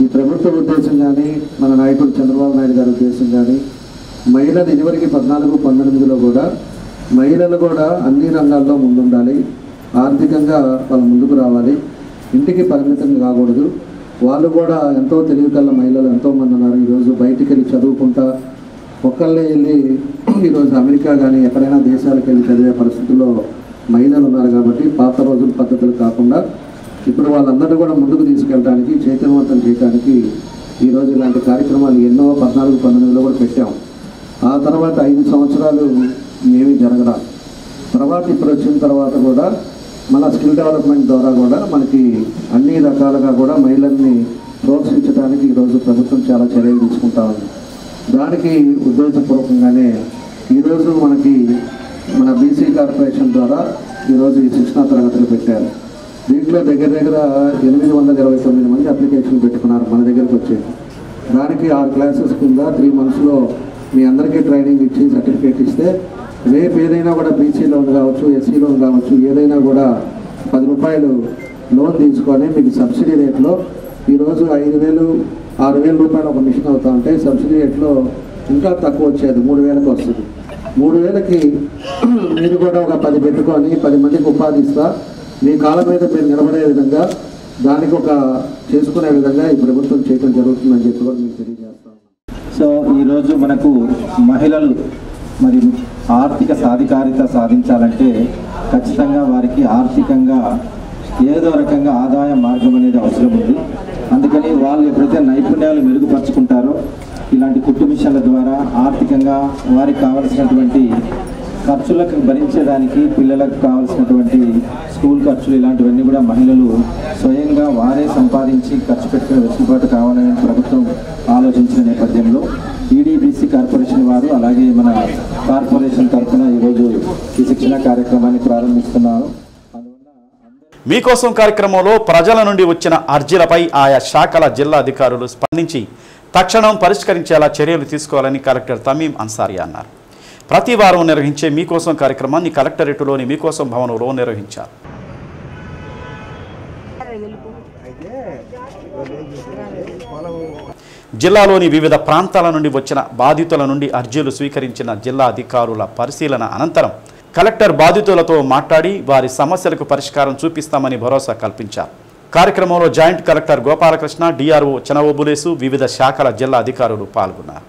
ఈ ప్రభుత్వ ఉద్దేశం కానీ మన నాయకుడు చంద్రబాబు నాయుడు గారి ఉద్దేశం కానీ మహిళలు ఇదివరకు 14-19లో కూడా మహిళలు కూడా అన్ని రంగాల్లో ముందుండాలి, ఆర్థికంగా వాళ్ళు ముందుకు రావాలి, ఇంటికి పరిమితం కాకూడదు. వాళ్ళు కూడా ఎంతో తెలివికల్ల మహిళలు ఎంతోమంది ఉన్నారు. ఈరోజు బయటికి వెళ్ళి చదువుకుంటా ఒక్కళ్ళే వెళ్ళి ఈరోజు అమెరికా కానీ ఎక్కడైనా దేశాలకు వెళ్ళి చదివే పరిస్థితుల్లో మహిళలు ఉన్నారు. కాబట్టి పాత రోజుల పద్ధతులు కాకుండా ఇప్పుడు వాళ్ళందరినీ కూడా ముందుకు తీసుకెళ్ళడానికి, చైతన్యవంతం చేయడానికి ఈరోజు ఇలాంటి కార్యక్రమాలు ఎన్నో 14-19లో కూడా పెట్టాం. ఆ తర్వాత 5 సంవత్సరాలు ఏమీ జరగదా. తర్వాత ఇప్పుడు వచ్చిన తర్వాత కూడా మన స్కిల్ డెవలప్మెంట్ ద్వారా కూడా మనకి అన్ని రకాలుగా కూడా మహిళల్ని ప్రోత్సహించడానికి ఈరోజు ప్రభుత్వం చాలా చర్యలు తీసుకుంటా ఉంది. దానికి ఉద్దేశపూర్వకంగానే ఈరోజు మనకి మన బీసీ కార్పొరేషన్ ద్వారా ఈరోజు ఈ శిక్షణా తరగతులు పెట్టారు. దీంట్లో దగ్గర 829 మంది అప్లికేషన్ పెట్టుకున్నారు మన దగ్గరికి వచ్చేది. దానికి 6 క్లాసెస్ కింద 3 monthsలో మీ అందరికీ ట్రైనింగ్ ఇచ్చి సర్టిఫికేట్ ఇస్తే రేపు ఏదైనా కూడా బీసీ లోన్ కావచ్చు, ఎస్సీ లోన్ కావచ్చు, ఏదైనా కూడా 10 రూపాయలు లోన్ తీసుకొని మీకు సబ్సిడీ రేట్లో ఈరోజు 5,000-6,000 రూపాయలు ఒక మిషన్ అవుతా ఉంటే సబ్సిడీ రేట్లో ఇంకా తక్కువ వచ్చేది 3,000కి వస్తుంది. 3,000కి మీరు కూడా ఒక 10 పెట్టుకొని 10 మందికి ఉపాధి ఇస్తా, మీ కాళ్ళ మీద మీరు నిలబడే విధంగా దానికి ఒక చేసుకునే విధంగా ఈ ప్రభుత్వం చేయడం జరుగుతుందని చెప్పి కూడా మీకు తెలియజేస్తాం. సో ఈరోజు మనకు మహిళలు మరి ఆర్థిక సాధికారిత సాధించాలంటే ఖచ్చితంగా వారికి ఆర్థికంగా ఏదో రకంగా ఆదాయ మార్గం అనేది అవసరం ఉంది. అందుకని వాళ్ళు ఎప్పుడైతే నైపుణ్యాలు మెరుగుపరుచుకుంటారో ఇలాంటి కుట్టు మిషన్ల ద్వారా ఆర్థికంగా వారికి కావలసినటువంటి ఖర్చులకు భరించేదానికి పిల్లలకు కావాల్సినటువంటి స్కూల్ ఖర్చులు ఇలాంటివన్నీ కూడా మహిళలు స్వయంగా వారే సంపాదించి ఖర్చు పెట్టుకునే వెసులుబాటు కావాలని ప్రభుత్వం ఆలోచించిన నేపథ్యంలో ఈడీబీసీ కార్పొరేషన్ వారు అలాగే మన కార్పొరేషన్ తరఫున ఈరోజు ఈ శిక్షణ కార్యక్రమాన్ని ప్రారంభిస్తున్నారు. మీకోసం కార్యక్రమంలో ప్రజల నుండి వచ్చిన అర్జీలపై ఆయా శాఖల జిల్లా అధికారులు స్పందించి తక్షణం పరిష్కరించేలా చర్యలు తీసుకోవాలని కలెక్టర్ తమీం అన్సారీ అన్నారు. ప్రతి వారం నిర్వహించే మీకోసం కార్యక్రమాన్ని కలెక్టరేటులోని మీకోసం భవనంలో నిర్వహించారు. జిల్లాలోని వివిధ ప్రాంతాల నుండి వచ్చిన బాధితుల నుండి అర్జీలు స్వీకరించిన జిల్లా అధికారుల పరిశీలన అనంతరం కలెక్టర్ బాధితులతో మాట్లాడి వారి సమస్యలకు పరిష్కారం చూపిస్తామని భరోసా కల్పించారు. కార్యక్రమంలో జాయింట్ కలెక్టర్ గోపాలకృష్ణ, డిఆర్ఓ చనవబులేసు, వివిధ శాఖల జిల్లా అధికారులు పాల్గొన్నారు.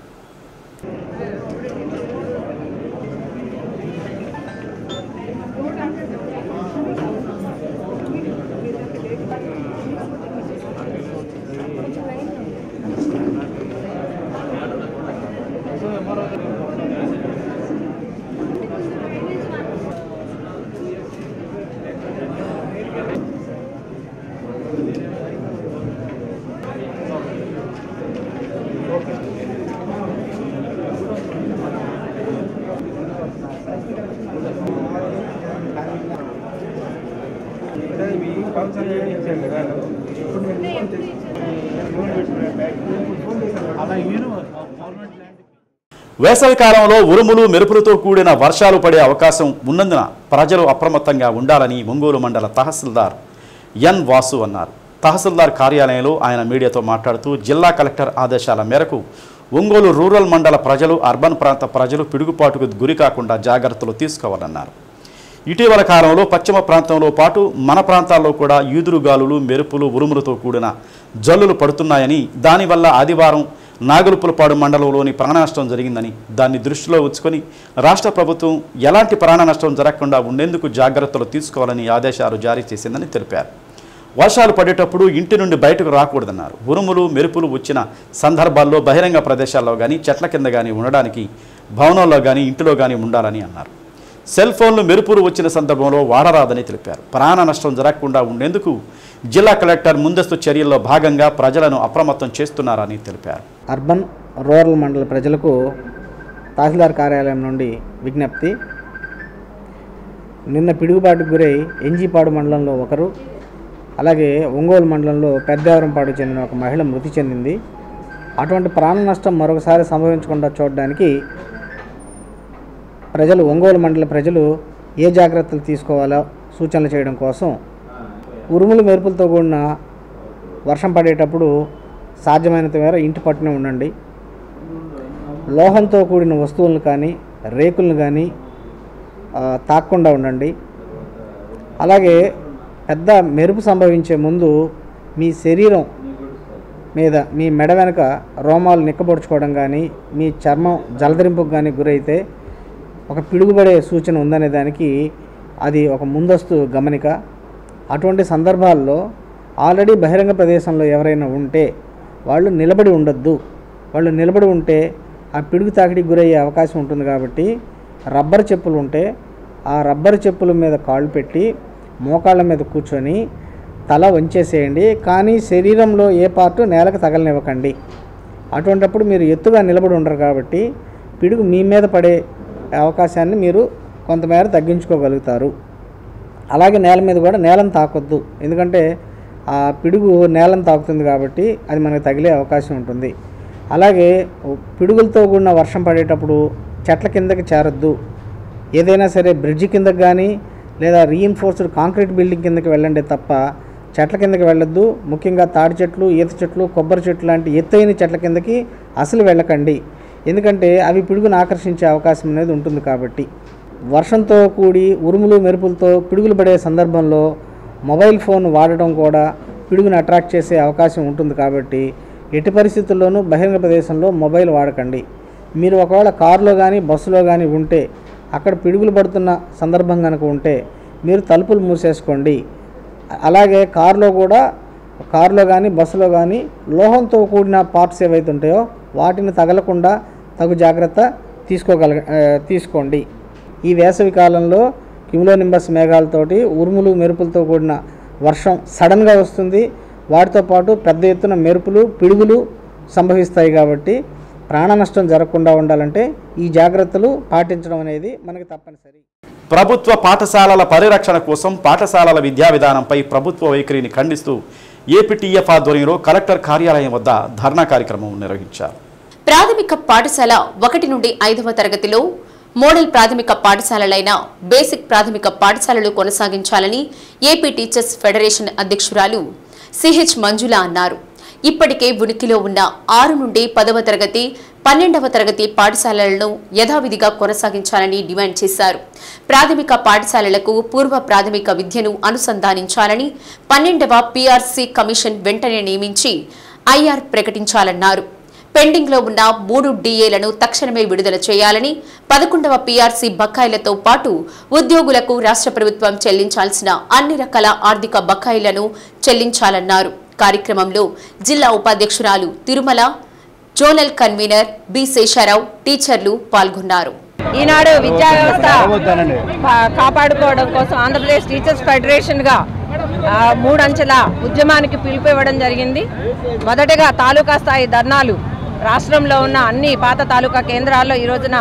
వేసవి కాలంలో ఉరుములు మెరుపులతో కూడిన వర్షాలు పడే అవకాశం ఉన్నందున ప్రజలు అప్రమత్తంగా ఉండాలని ఒంగోలు మండల తహసీల్దార్ ఎన్ వాసు అన్నారు. తహసీల్దార్ కార్యాలయంలో ఆయన మీడియాతో మాట్లాడుతూ జిల్లా కలెక్టర్ ఆదేశాల మేరకు ఒంగోలు రూరల్ మండల ప్రజలు, అర్బన్ ప్రాంత ప్రజలు పిడుగుపాటుకు గురి కాకుండా జాగ్రత్తలు తీసుకోవాలన్నారు. ఇటీవల కాలంలో పశ్చిమ ప్రాంతంలో పాటు మన ప్రాంతాల్లో కూడా ఈదురుగాలులు, మెరుపులు, ఉరుములతో కూడిన జల్లులు పడుతున్నాయని, దానివల్ల ఆదివారం నాగులుపులపాడు మండలంలోని ప్రాణ నష్టం జరిగిందని, దాన్ని దృష్టిలో ఉంచుకొని రాష్ట్ర ప్రభుత్వం ఎలాంటి ప్రాణ నష్టం జరగకుండా ఉండేందుకు జాగ్రత్తలు తీసుకోవాలని ఆదేశాలు జారీ చేసిందని తెలిపారు. వర్షాలు పడేటప్పుడు ఇంటి నుండి బయటకు రాకూడదన్నారు. ఉరుములు, మెరుపులు వచ్చిన సందర్భాల్లో బహిరంగ ప్రదేశాల్లో కానీ, చెట్ల కింద కానీ ఉండడానికి భవనంలో కానీ, ఇంటిలో కానీ ఉండాలని అన్నారు. సెల్ ఫోన్లు, మెరుపులు వచ్చిన సందర్భంలో వాడరాదని తెలిపారు. ప్రాణ నష్టం జరగకుండా ఉండేందుకు జిల్లా కలెక్టర్ ముందస్తు చర్యల్లో భాగంగా ప్రజలను అప్రమత్తం చేస్తున్నారని తెలిపారు. అర్బన్ రూరల్ మండల ప్రజలకు తహసీల్దార్ కార్యాలయం నుండి విజ్ఞప్తి. నిన్న పిడుగుపాటుకు గురై ఎంజీపాడు మండలంలో ఒకరు, అలాగే ఒంగోలు మండలంలో పెద్దవరంపాడు చెందిన ఒక మహిళ మృతి చెందింది. అటువంటి ప్రాణ నష్టం మరొకసారి సంభవించకుండా చూడడానికి ప్రజలు, ఒంగోలు మండల ప్రజలు ఏ జాగ్రత్తలు తీసుకోవాలో సూచనలు చేయడం కోసం ఉరుములు మెరుపులతో కూడిన వర్షం పడేటప్పుడు సాధ్యమైనంత మేర ఇంటి పట్టునే ఉండండి. లోహంతో కూడిన వస్తువులను కానీ, రేకులను కానీ తాకకుండా ఉండండి. అలాగే పెద్ద మెరుపు సంభవించే ముందు మీ శరీరం మీద, మీ మెడ వెనక రోమాలు నిక్కబొడుచుకోవడం కానీ, మీ చర్మం జలధరింపుకు కానీ గురైతే ఒక పిడుగుపడే సూచన ఉందనే దానికి అది ఒక ముందస్తు గమనిక. అటువంటి సందర్భాల్లో ఆల్రెడీ బహిరంగ ప్రదేశంలో ఎవరైనా ఉంటే వాళ్ళు నిలబడి ఉండొద్దు. వాళ్ళు నిలబడి ఉంటే ఆ పిడుగు తాకిడికి గురయ్యే అవకాశం ఉంటుంది. కాబట్టి రబ్బర్ చెప్పులు ఉంటే ఆ రబ్బర్ చెప్పుల మీద కాళ్ళు పెట్టి మోకాళ్ళ మీద కూర్చొని తల వంచేసేయండి. కానీ శరీరంలో ఏ పార్టు నేలకు తగలనివ్వకండి. అటువంటప్పుడు మీరు ఎత్తుగా నిలబడి ఉండరు కాబట్టి పిడుగు మీ మీద పడే అవకాశాన్ని మీరు కొంతమేర తగ్గించుకోగలుగుతారు. అలాగే నేల మీద కూడా నేలను తాకొద్దు. ఎందుకంటే ఆ పిడుగు నేలను తాకుతుంది కాబట్టి అది మనకు తగిలే అవకాశం ఉంటుంది. అలాగే పిడుగులతో కూడిన వర్షం పడేటప్పుడు చెట్ల కిందకి చేరొద్దు. ఏదైనా సరే బ్రిడ్జి కిందకి కానీ లేదా రీఇన్ఫోర్స్డ్ కాంక్రీట్ బిల్డింగ్ కిందకి వెళ్ళండి తప్ప చెట్ల కిందకి వెళ్ళొద్దు. ముఖ్యంగా తాడి చెట్లు, ఈత చెట్లు, కొబ్బరి చెట్లు లాంటి ఎత్తైన చెట్ల కిందకి అసలు వెళ్ళకండి. ఎందుకంటే అవి పిడుగును ఆకర్షించే అవకాశం అనేది ఉంటుంది. కాబట్టి వర్షంతో కూడి ఉరుములు మెరుపులతో పిడుగులు పడే సందర్భంలో మొబైల్ ఫోన్ వాడడం కూడా పిడుగును అట్రాక్ట్ చేసే అవకాశం ఉంటుంది. కాబట్టి ఎట్టి పరిస్థితుల్లోనూ బహిరంగ ప్రదేశంలో మొబైల్ వాడకండి. మీరు ఒకవేళ కారులో కానీ బస్సులో కానీ ఉంటే అక్కడ పిడుగులు పడుతున్న సందర్భం కనుక ఉంటే మీరు తలుపులు మూసేసుకోండి. అలాగే కారులో కానీ బస్సులో కానీ లోహంతో కూడిన పార్ట్స్ ఏవైతే ఉంటాయో వాటిని తగలకుండా తగు జాగ్రత్త తీసుకోండి. ఈ వేసవి కాలంలో క్యూములోనింబస్ మేఘాలతోటి ఉరుములు మెరుపులతో కూడిన వర్షం సడన్గా వస్తుంది. వాటితో పాటు పెద్ద ఎత్తున మెరుపులు పిడుగులు సంభవిస్తాయి. కాబట్టి ప్రాణ నష్టం జరగకుండా ఉండాలంటే ఈ జాగ్రత్తలు పాటించడం అనేది మనకి తప్పనిసరి. ప్రభుత్వ పాఠశాలల పరిరక్షణ కోసం పాఠశాలల విద్యా విధానంపై ప్రభుత్వ వైఖరిని ఖండిస్తూ ఏపీటీఎఫ్ ఆధ్వర్యంలో కలెక్టర్ కార్యాలయం వద్ద ధర్నా కార్యక్రమం నిర్వహించారు. ప్రాథమిక పాఠశాల 1 నుండి 5వ తరగతిలో మోడల్ ప్రాథమిక పాఠశాలలైన బేసిక్ ప్రాథమిక పాఠశాలలు కొనసాగించాలని ఏపీ టీచర్స్ ఫెడరేషన్ అధ్యక్షురాలు సిహెచ్ మంజుల అన్నారు. ఇప్పటికే ఉనికిలో ఉన్న 6 నుండి 10వ తరగతి 12వ తరగతి పాఠశాలలను యథావిధిగా కొనసాగించాలని డిమాండ్ చేశారు. ప్రాథమిక పాఠశాలలకు పూర్వ ప్రాథమిక విద్యను అనుసంధానించాలని 12వ పీఆర్సీ కమిషన్ వెంటనే నియమించి ఐఆర్ ప్రకటించాలన్నారు. పెండింగ్లో ఉన్న 3 డిఏలను తక్షణమే విడుదల చేయాలని 11వ పీఆర్సీ బకాయిలతో పాటు ఉద్యోగులకు రాష్ట్ర ప్రభుత్వం చెల్లించాల్సిన అన్ని రకాల ఆర్థిక బకాయిలను చెల్లించాలన్నారు. కార్యక్రమంలో జిల్లా ఉపాధ్యక్షురాలు Tirumala, zonal convener B Sesharao, టీచర్లు పాల్గొన్నారు. ఈనాడు విద్యా వ్యవస్థ కాపాడుకోవడం కోసం ఆంధ్రప్రదేశ్ టీచర్స్ ఫెడరేషన్గా 3 అంచెల ఉద్యమానికి పిలుపు ఇవ్వడం జరిగింది. మొదటగా తాలూకా స్థాయి ధర్నాలు రాష్ట్రంలో ఉన్న అన్ని పాత తాలూకా కేంద్రాల్లో ఈ రోజున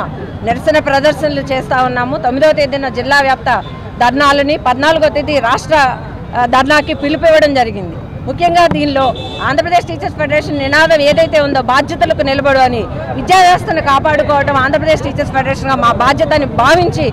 నిరసన ప్రదర్శనలు చేస్తూ ఉన్నాము. 9వ తేదీన జిల్లా వ్యాప్త ధర్నాలని, 14వ తేదీ రాష్ట్ర ధర్నాకి పిలుపు ఇవ్వడం జరిగింది. ముఖ్యంగా దీనిలో ఆంధ్రప్రదేశ్ టీచర్స్ ఫెడరేషన్ నినాదం ఏదైతే ఉందో బాధ్యతలకు నిలబడు అని, విద్యా వ్యవస్థను కాపాడుకోవడం ఆంధ్రప్రదేశ్ టీచర్స్ ఫెడరేషన్గా మా బాధ్యతని భావించి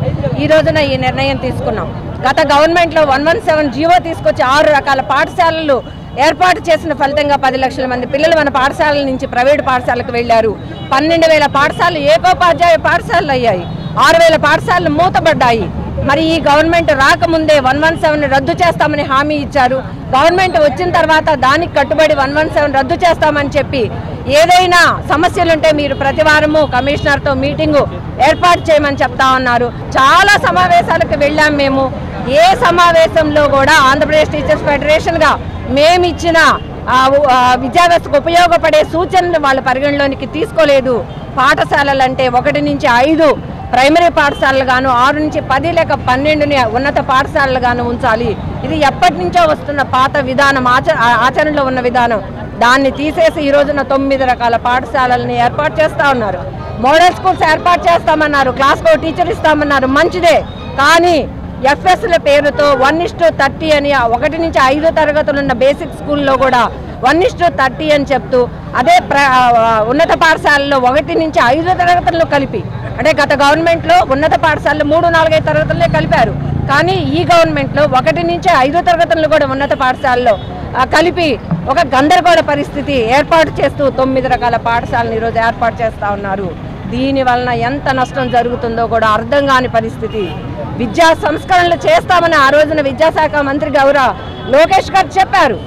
ఈ రోజున ఈ నిర్ణయం తీసుకున్నాం. గత గవర్నమెంట్లో 117 జీవో తీసుకొచ్చి 6 రకాల పాఠశాలలు ఏర్పాటు చేసిన ఫలితంగా 10 లక్షల మంది పిల్లలు మన పాఠశాలల నుంచి ప్రైవేటు పాఠశాలకు వెళ్లారు. 12,000 పాఠశాలలు ఏకోపాధ్యాయ పాఠశాలలు అయ్యాయి. 6,000 పాఠశాలలు మూతపడ్డాయి. మరి ఈ గవర్నమెంట్ రాకముందే 117 రద్దు చేస్తామని హామీ ఇచ్చారు. గవర్నమెంట్ వచ్చిన తర్వాత దానికి కట్టుబడి 117 రద్దు చేస్తామని చెప్పి ఏదైనా సమస్యలుంటే మీరు ప్రతి వారము కమిషనర్తో మీటింగు ఏర్పాటు చేయమని చెప్తా ఉన్నారు. చాలా సమావేశాలకు వెళ్ళాం మేము. ఏ సమావేశంలో కూడా ఆంధ్రప్రదేశ్ టీచర్స్ ఫెడరేషన్గా మేమిచ్చిన విద్యా వ్యవస్థకు ఉపయోగపడే సూచనలు వాళ్ళ పరిగణలోనికి తీసుకోలేదు. పాఠశాలలు అంటే 1 నుంచి 5 ప్రైమరీ పాఠశాలలు గాను, 6 నుంచి 10 లేక 12ని ఉన్నత పాఠశాలలు గాను ఉంచాలి. ఇది ఎప్పటి నుంచో వస్తున్న పాత విధానం, ఆచరణలో ఉన్న విధానం. దాన్ని తీసేసి ఈ రోజున 9 రకాల పాఠశాలల్ని ఏర్పాటు చేస్తూ ఉన్నారు. మోడల్ స్కూల్స్ ఏర్పాటు చేస్తామన్నారు, క్లాస్కో టీచర్ ఇస్తామన్నారు, మంచిదే. కానీ ఎఫ్ఎస్ల పేరుతో 1:30 అని 1 నుంచి 5 తరగతులు ఉన్న బేసిక్ స్కూల్లో కూడా 1:30 అని చెప్తూ, అదే ఉన్నత పాఠశాలలో 1 నుంచి 5 తరగతుల్లో కలిపి, అంటే గత గవర్నమెంట్లో ఉన్నత పాఠశాలలో 3, 4, 5 తరగతులనే కలిపారు. కానీ ఈ గవర్నమెంట్లో 1 నుంచి 5 తరగతులను కూడా ఉన్నత పాఠశాలలో కలిపి ఒక గందరగోళ పరిస్థితి ఏర్పాటు చేస్తూ 9 రకాల పాఠశాలను ఈరోజు ఏర్పాటు చేస్తూ ఉన్నారు. దీని వలన ఎంత నష్టం జరుగుతుందో కూడా అర్థం కాని పరిస్థితి. విద్యా సంస్కరణలు చేస్తామని ఆ రోజున విద్యాశాఖ మంత్రి గౌరవ లోకేష్ గారు చెప్పారు.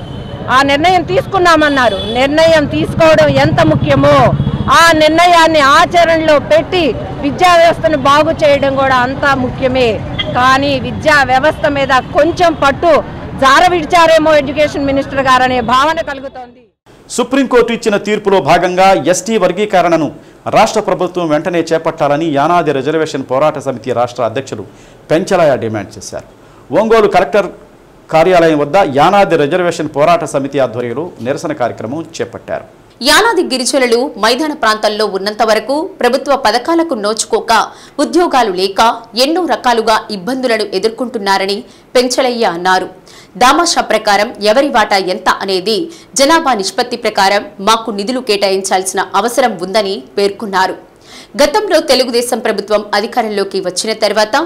ఆ నిర్ణయం తీసుకున్నామన్నారు. నిర్ణయం తీసుకోవడం ఎంత ముఖ్యమో ఆ నిర్ణయాన్ని ఆచరణలో పెట్టి విద్యా వ్యవస్థను బాగు చేయడం కూడా అంత ముఖ్యమే. కానీ విద్యా వ్యవస్థ మీద కొంచెం పట్టు జార విడిచారేమో ఎడ్యుకేషన్ మినిస్టర్ గారనే భావన కలుగుతోంది. సుప్రీంకోర్టు ఇచ్చిన తీర్పులో భాగంగా ఎస్టీ వర్గీకరణను రాష్ట్ర ప్రభుత్వం వెంటనే చేపట్టాలని యానాది రిజర్వేషన్ పోరాట సమితి రాష్ట్ర అధ్యక్షులు పెంచలయ్య డిమాండ్ చేశారు. ఒంగోలు కలెక్టర్ కార్యాలయం వద్ద యానాది రిజర్వేషన్ పోరాట సమితి ఆధ్వర్యంలో నిరసన కార్యక్రమం చేపట్టారు. యానాది గిరిజనులు మైదాన ప్రాంతాల్లో ఉన్నంత వరకు ప్రభుత్వ పథకాలకు నోచుకోక, ఉద్యోగాలు లేక ఎన్నో రకాలుగా ఇబ్బందులను ఎదుర్కొంటున్నారని పెంచలయ్య అన్నారు. దామాషా ప్రకారం ఎవరి వాటా ఎంత అనేది జనాభా నిష్పత్తి ప్రకారం మాకు నిధులు కేటాయించాల్సిన అవసరం ఉందని పేర్కొన్నారు. గతంలో తెలుగుదేశం ప్రభుత్వం అధికారంలోకి వచ్చిన తర్వాత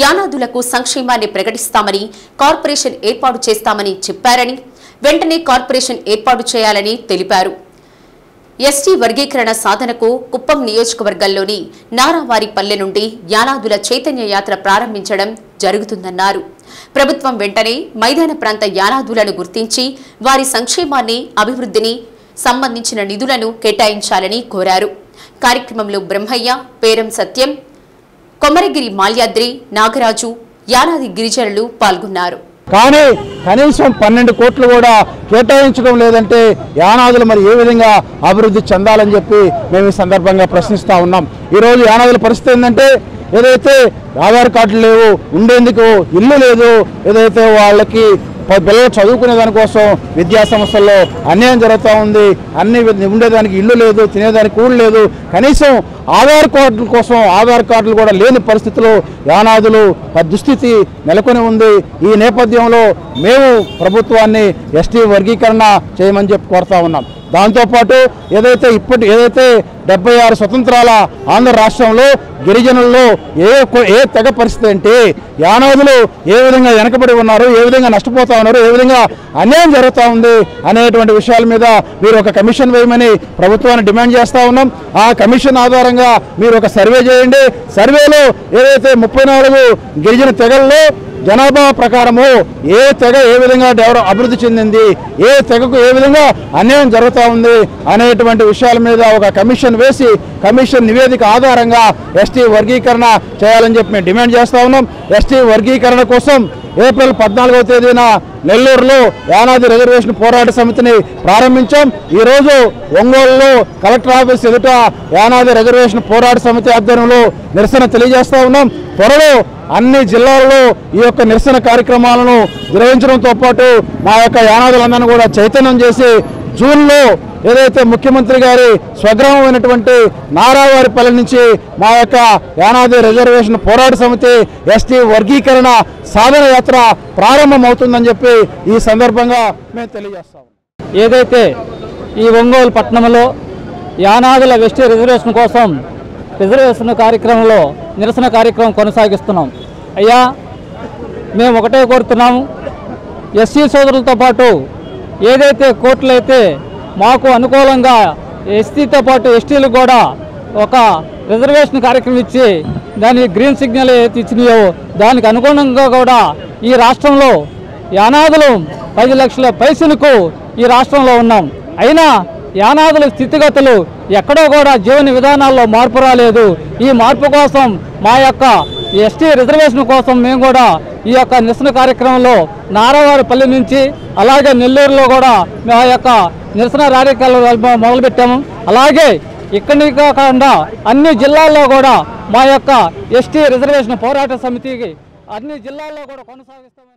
యానాదులకు సంక్షేమాన్ని ప్రకటిస్తామని, కార్పొరేషన్ ఏర్పాటు చేస్తామని చెప్పారని, వెంటనే కార్పొరేషన్ ఏర్పాటు చేయాలని తెలిపారు. ఎస్టీ వర్గీకరణ సాధనకు కుప్పం నియోజకవర్గంలోని నారావారిపల్లె నుండి యానాదుల చైతన్య యాత్ర ప్రారంభించడం జరుగుతుందన్నారు. ప్రభుత్వం వెంటనే మైదాన ప్రాంత యానాదులను గుర్తించి వారి సంక్షేమాన్ని, అభివృద్ధిని సంబంధించిన నిధులను కేటాయించాలని కోరారు. కార్యక్రమంలో బ్రహ్మయ్య, పేరం సత్యం, కొమరగిరి మాల్యాద్రి, నాగరాజు, యానాది గిరిజనులు పాల్గొన్నారు. కానీ కనీసం 12 కోట్లు కూడా కేటాయించడం లేదంటే యానాదులు మరి ఏ విధంగా అభివృద్ధి చెందాలని చెప్పి మేము ఈ సందర్భంగా ప్రశ్నిస్తూ ఉన్నాం. ఈరోజు యానాదుల పరిస్థితి ఏంటంటే ఏదైతే ఆధార్ కార్డులు లేవు, ఉండేందుకు ఇల్లు లేదు, ఏదైతే వాళ్ళకి పిల్లలు చదువుకునే దానికోసం విద్యా సంస్థల్లో అన్యాయం జరుగుతూ ఉంది, ఉండేదానికి ఇల్లు లేదు, తినేదానికి కూడు లేదు, కనీసం ఆధార్ కార్డుల కోసం ఆధార్ కార్డులు కూడా లేని పరిస్థితుల్లో యానాదులు దుస్థితి నెలకొని ఉంది. ఈ నేపథ్యంలో మేము ప్రభుత్వాన్ని ఎస్టీ వర్గీకరణ చేయమని చెప్పి కోరుతా ఉన్నాం. దాంతోపాటు ఏదైతే 76 స్వతంత్రాల ఆంధ్ర రాష్ట్రంలో గిరిజనుల్లో ఏ తెగ పరిస్థితి అంటే యానాదులు ఏ విధంగా వెనకబడి ఉన్నారు, ఏ విధంగా నష్టపోతా ఉన్నారు, ఏ విధంగా అన్యాయం జరుగుతూ ఉంది అనేటువంటి విషయాల మీద మీరు ఒక కమిషన్ వేయమని ప్రభుత్వాన్ని డిమాండ్ చేస్తూ ఉన్నాం. ఆ కమిషన్ ఆధారంగా మీరు ఒక సర్వే చేయండి. సర్వేలో ఏదైతే 34 గిరిజన తెగల్లో జనాభా ప్రకారము ఏ తెగ ఏ విధంగా అభివృద్ధి చెందింది, ఏ తెగకు ఏ విధంగా అన్యాయం జరుగుతూ ఉంది అనేటువంటి విషయాల మీద ఒక కమిషన్ వేసి కమిషన్ నివేదిక ఆధారంగా ఎస్టీ వర్గీకరణ చేయాలని చెప్పి మేము డిమాండ్ చేస్తూ ఉన్నాం. ఎస్టీ వర్గీకరణ కోసం ఏప్రిల్ 14వ తేదీన నెల్లూరులో యానాది రిజర్వేషన్ పోరాట సమితిని ప్రారంభించాం. ఈరోజు ఒంగోలులో కలెక్టర్ ఆఫీస్ ఎదుట యానాది రిజర్వేషన్ పోరాట సమితి ఆధ్వర్యంలో నిరసన తెలియజేస్తూ ఉన్నాం. త్వరలో అన్ని జిల్లాల్లో ఈ యొక్క నిరసన కార్యక్రమాలను నిర్వహించడంతో పాటు మా యొక్క యానాదులందరినీ కూడా చైతన్యం చేసి జూన్లో ఏదైతే ముఖ్యమంత్రి గారి స్వగ్రామమైనటువంటి నారావారిపల్లి నుంచి మా యొక్క యానాది రిజర్వేషన్ పోరాట సమితి ఎస్టీ వర్గీకరణ సాధన యాత్ర ప్రారంభమవుతుందని చెప్పి ఈ సందర్భంగా మేము తెలియజేస్తాం. ఏదైతే ఈ ఒంగోలు పట్టణంలో యానాదుల ఎస్టీ రిజర్వేషన్ కోసం రిజర్వేషన్ కార్యక్రమంలో నిరసన కార్యక్రమం కొనసాగిస్తున్నాం. అయ్యా, మేము ఒకటే కోరుతున్నాము, ఎస్సీ సోదరులతో పాటు ఏదైతే కోర్టులు అయితే మాకు అనుకూలంగా ఎస్టీతో పాటు ఎస్టీలకు కూడా ఒక రిజర్వేషన్ కార్యక్రమం ఇచ్చి దానికి గ్రీన్ సిగ్నల్ ఏదైతే ఇచ్చినాయో దానికి అనుగుణంగా కూడా ఈ రాష్ట్రంలో యానాదులు 10 లక్షల పైసలకు ఈ రాష్ట్రంలో ఉన్నాం. అయినా యానాదుల స్థితిగతులు ఎక్కడో కూడా జీవన విధానాల్లో మార్పు రాలేదు. ఈ మార్పు కోసం మా యొక్క ఎస్టీ రిజర్వేషన్ కోసం మేము కూడా ఈ యొక్క నిరసన కార్యక్రమంలో నారావారిపల్లి నుంచి అలాగే నెల్లూరులో కూడా మా యొక్క నిరసన కార్యక్రమాలు మొదలుపెట్టాము. అలాగే ఇక్కడి కాకుండా అన్ని జిల్లాల్లో కూడా మా యొక్క ఎస్టీ రిజర్వేషన్ పోరాట సమితికి అన్ని జిల్లాల్లో కూడా కొనసాగిస్తామని.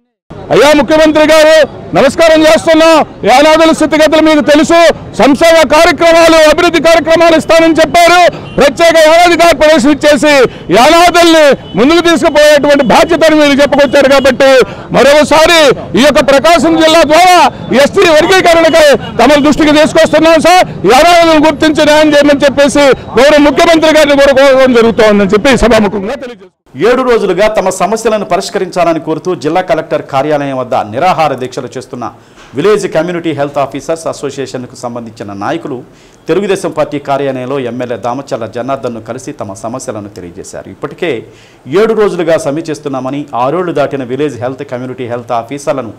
అయ్యా ముఖ్యమంత్రి గారు, నమస్కారం చేస్తున్నాం. యానాదుల స్థితిగతులు మీకు తెలుసు. సంక్షేమ కార్యక్రమాలు, అభివృద్ధి కార్యక్రమాలు ఇస్తానని చెప్పారు. ప్రత్యేక యానాది కార్పొరేషన్ ఇచ్చేసి యానాదుల్ని ముందుకు తీసుకుపోయేటువంటి బాధ్యతను మీరు చెప్పుకొచ్చారు. కాబట్టి మరోసారి ఈ యొక్క ప్రకాశం జిల్లా ద్వారా ఎస్టీ వర్గీకరణకై తమ దృష్టికి తీసుకొస్తున్నాం సార్. యానాదులను గుర్తించి న్యాయం చేయమని చెప్పేసి గౌరవ ముఖ్యమంత్రి గారిని కూడా కోరడం జరుగుతోందని చెప్పి సభాముఖంగా తెలియజేస్తారు. 7 రోజులుగా తమ సమస్యలను పరిష్కరించాలని కోరుతూ జిల్లా కలెక్టర్ కార్యాలయం వద్ద నిరాహార దీక్షలు చేస్తున్న విలేజ్ కమ్యూనిటీ హెల్త్ ఆఫీసర్స్ అసోసియేషన్కు సంబంధించిన నాయకులు తెలుగుదేశం పార్టీ కార్యాలయంలో ఎమ్మెల్యే దామచర్ల జనార్దన్ను కలిసి తమ సమస్యలను తెలియజేశారు. ఇప్పటికే 7 రోజులుగా సమ్మె చేస్తున్నామని, 6 ఏళ్లు దాటిన విలేజ్ హెల్త్ కమ్యూనిటీ హెల్త్ ఆఫీసర్లను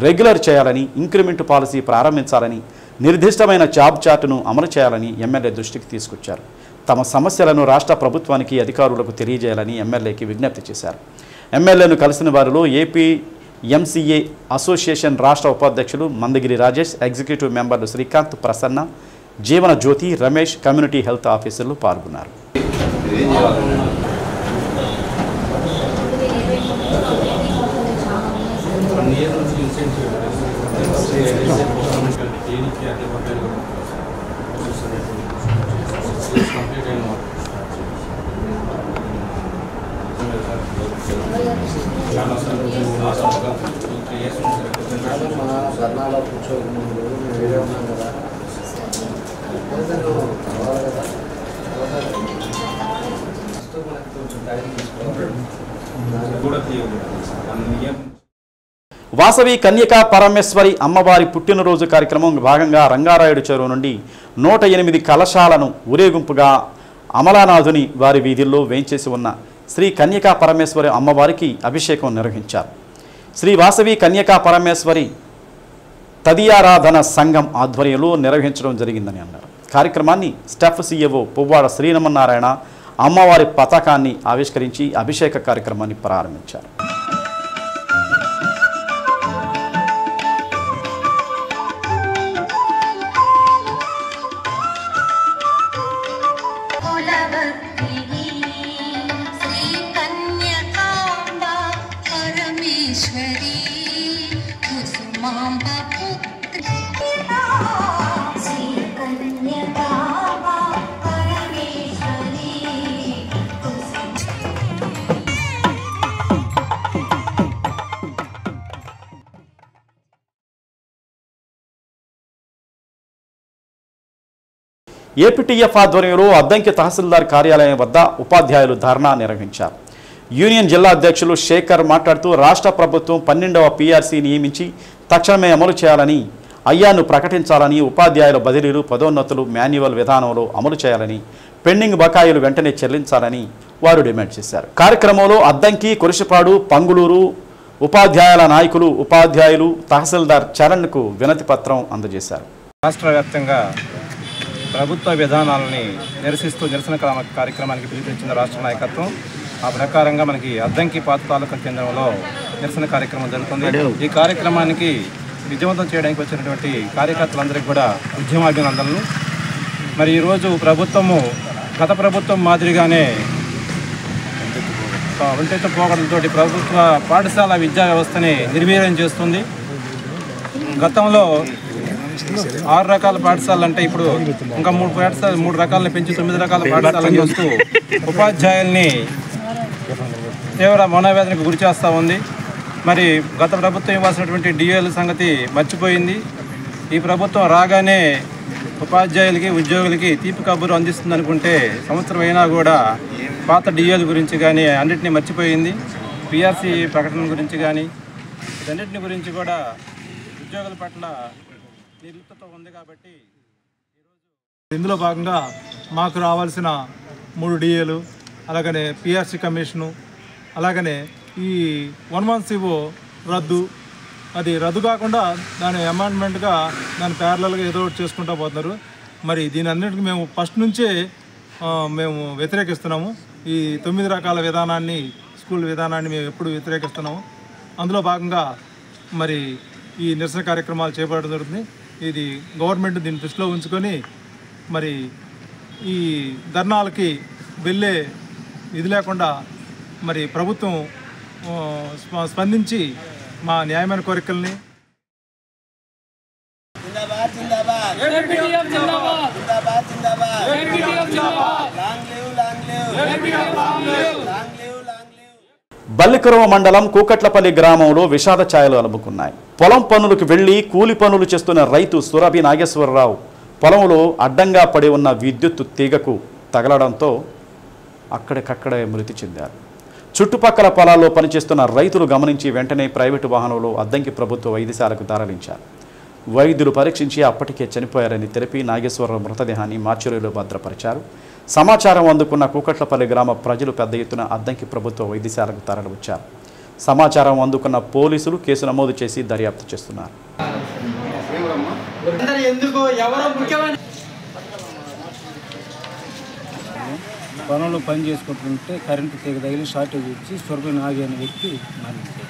రెగ్యులర్ చేయాలని, ఇంక్రిమెంట్ పాలసీ ప్రారంభించాలని, నిర్దిష్టమైన జాబ్ చార్టును అమలు చేయాలని ఎమ్మెల్యే దృష్టికి తీసుకొచ్చారు. తమ సమస్యలను రాష్ట్ర ప్రభుత్వానికి అధికారులకు తెలియజేయాలని ఎమ్మెల్యేకి విజ్ఞప్తి చేశారు. ఎమ్మెల్యేను కలిసిన వారిలో ఏపీ ఎంసీఏ అసోసియేషన్ రాష్ట్ర ఉపాధ్యక్షులు మందగిరి రాజేష్, ఎగ్జిక్యూటివ్ మెంబర్లు శ్రీకాంత్, ప్రసన్న, జీవన జ్యోతి, రమేష్, కమ్యూనిటీ హెల్త్ ఆఫీసర్లు పాల్గొన్నారు. వాసవి కన్యకా పరమేశ్వరి అమ్మవారి పుట్టినరోజు కార్యక్రమం భాగంగా రంగారాయుడు చెరువు నుండి 108 కలశాలను ఊరేగింపుగా అమలానాథుని వారి వీధుల్లో వేంచేసి ఉన్న శ్రీ కన్యకా పరమేశ్వరి అమ్మవారికి అభిషేకం నిర్వహించారు. శ్రీ వాసవి కన్యకా పరమేశ్వరి తదియారాధన సంఘం ఆధ్వర్యంలో నిర్వహించడం జరిగిందని అన్నారు. కార్యక్రమాన్ని స్టాఫ్ సీఈఓ పువ్వాడ శ్రీరామనారాయణ అమ్మవారి పతాకాన్ని ఆవిష్కరించి అభిషేక కార్యక్రమాన్ని ప్రారంభించారు. శ్రీ ఏపీటీఎఫ్ ఆధ్వర్యంలో అద్దంకి తహసీల్దార్ కార్యాలయం వద్ద ఉపాధ్యాయులు ధర్నా నిర్వహించారు. యూనియన్ జిల్లా అధ్యక్షులు శేఖర్ మాట్లాడుతూ రాష్ట్ర ప్రభుత్వం 12వ పీఆర్సీ నియమించి తక్షణమే అమలు చేయాలని, అయ్యాను ప్రకటించాలని, ఉపాధ్యాయుల బదిలీలు, పదోన్నతులు మాన్యువల్ విధానంలో అమలు చేయాలని, పెండింగ్ బకాయిలు వెంటనే చెల్లించాలని వారు డిమాండ్ చేశారు. కార్యక్రమంలో అద్దంకి, కురిసిపాడు, పంగులూరు ఉపాధ్యాయుల నాయకులు, ఉపాధ్యాయులు తహసీల్దార్ చరణ్కు వినతి పత్రం అందజేశారు. రాష్ట్ర వ్యాప్తంగా ప్రభుత్వ విధానాలని నిరసిస్తూ నిరసన కార్యక్రమానికి పిలుపునిచ్చిన రాష్ట్ర నాయకత్వం. ఆ ప్రకారంగా మనకి అద్దంకి పాత తాలూకా కేంద్రంలో నిరసన కార్యక్రమం జరుగుతుంది. ఈ కార్యక్రమానికి విజయవంతం చేయడానికి వచ్చినటువంటి కార్యకర్తలందరికీ కూడా ఉద్యమాభినందనలు. మరి ఈరోజు ప్రభుత్వము గత ప్రభుత్వం మాదిరిగానే ఒంటెత్తు పోకడలతో ప్రభుత్వ పాఠశాల విద్యా వ్యవస్థని నిర్వీర్యం చేస్తుంది. గతంలో 6 రకాల పాఠశాలలు అంటే ఇప్పుడు ఇంకా 3 రకాలను పెంచి 9 రకాల పాఠశాలను చేస్తూ ఉపాధ్యాయుల్ని తీవ్ర మనోవేదనకు గురి చేస్తూ ఉంది. మరి గత ప్రభుత్వం ఇవ్వాల్సినటువంటి డిఏల సంగతి మర్చిపోయింది. ఈ ప్రభుత్వం రాగానే ఉపాధ్యాయులకి, ఉద్యోగులకి తీపి కబురు అందిస్తుంది అనుకుంటే సంవత్సరం అయినా కూడా పాత డిఏల గురించి కానీ అన్నింటినీ మర్చిపోయింది. పిఆర్సీ ప్రకటన గురించి కానీ వీటన్నిటిని గురించి కూడా ఉద్యోగుల పట్ల నిర్లిప్తతో ఉంది. కాబట్టి ఇందులో భాగంగా మాకు రావాల్సిన 3 డిఏలు, అలాగనే పిఆర్సీ కమిషను, అలాగనే ఈ 11CO రద్దు, అది రద్దు కాకుండా దాని అమెండ్మెంట్గా దాని ప్యారలల్గా ఏదో ఒకటి చేసుకుంటూ పోతున్నారు. మరి దీని అన్నిటికీ మేము ఫస్ట్ నుంచే మేము వ్యతిరేకిస్తున్నాము. ఈ 9 రకాల విధానాన్ని, స్కూల్ విధానాన్ని మేము ఎప్పుడు వ్యతిరేకిస్తున్నాము. అందులో భాగంగా మరి ఈ నిరసన కార్యక్రమాలు చేపట్టడం జరుగుతుంది. ఇది గవర్నమెంట్ దీన్ని దృష్టిలో ఉంచుకొని మరి ఈ ధర్నాలకి వెళ్ళే ఇది లేకుండా మరి ప్రభుత్వం స్పందించి మా న్యాయమైన కోరికల్ని బల్లికరువ మండలం కూకట్లపల్లి గ్రామంలో విషాద ఛాయలు అలుముకున్నాయి. పొలం పనులకు వెళ్లి కూలి పనులు చేస్తున్న రైతు సురభి నాగేశ్వరరావు పొలంలో అడ్డంగా పడి ఉన్న విద్యుత్ తీగకు తగలడంతో అక్కడికక్కడే మృతి చెందారు. చుట్టుపక్కల పొలాల్లో పనిచేస్తున్న రైతులు గమనించి వెంటనే ప్రైవేటు వాహనంలో అద్దంకి ప్రభుత్వ వైద్యశాలకు తరలించారు. వైద్యులు పరీక్షించి అప్పటికే చనిపోయారని తెలిపి నాగేశ్వరరావు మృతదేహాన్ని మార్చురీలో భద్రపరిచారు. సమాచారం అందుకున్న కూకట్లపల్లి గ్రామ ప్రజలు పెద్ద ఎత్తున అద్దంకి ప్రభుత్వ వైద్యశాలకు తరలివచ్చారు. సమాచారం అందుకున్న పోలీసులు కేసు నమోదు చేసి దర్యాప్తు చేస్తున్నారు. పొలంలో పని చేసుకుంటుంటే కరెంటు తీగ తగిలి షార్టేజ్ వచ్చి సురభి నాగి అనే వ్యక్తి మరణించారు.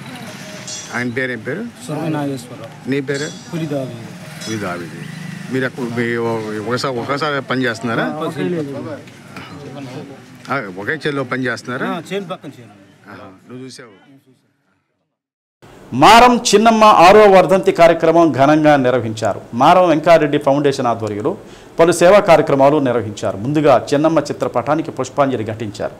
ఆయన పేరేం పేరు? సురభి నాగేశ్వరరావు. నీ పేరు? పులిదావి. మీరు ఒకసారి పని చేస్తున్నారా? ఒకే చేలో పని చేస్తున్నారా? చేను పక్కన చేను. నువ్వు చూసావు? మారం చిన్నమ్మ 6వ వర్ధంతి కార్యక్రమం ఘనంగా నిర్వహించారు. మారం వెంకారెడ్డి ఫౌండేషన్ ఆధ్వర్యంలో పలు సేవా కార్యక్రమాలు నిర్వహించారు. ముందుగా చిన్నమ్మ చిత్రపటానికి పుష్పాంజలి ఘటించారు.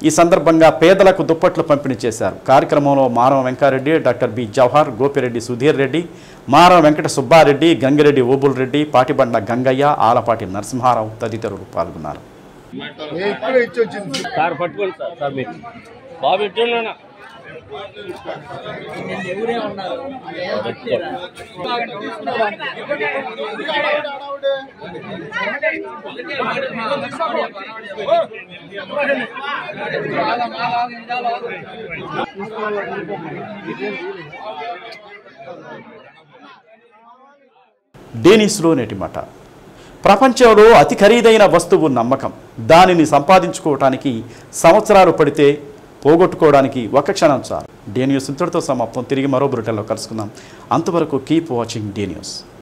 ఈ సందర్భంగా పేదలకు దుప్పట్లు పంపిణీ చేశారు. కార్యక్రమంలో మారం వెంకారెడ్డి, డాక్టర్ బి జవహర్, గోపిరెడ్డి సుధీర్ రెడ్డి, మారం వెంకట సుబ్బారెడ్డి, గంగిరెడ్డి ఓబుల్ రెడ్డి, పాటిబండ గంగయ్య, ఆలపాటి నరసింహారావు తదితరులు పాల్గొన్నారు. డేనిస్లో నేటి మాట. ప్రపంచంలో అతి ఖరీదైన వస్తువు నమ్మకం. దానిని సంపాదించుకోవటానికి సంవత్సరాలు పడితే పోగొట్టుకోవడానికి ఒక క్షణం చాలు. డే న్యూస్ ఇంతటితో సమాప్తం. తిరిగి మరో బులెటిన్లో కలుసుకుందాం. అంతవరకు కీప్ వాచింగ్ డే న్యూస్.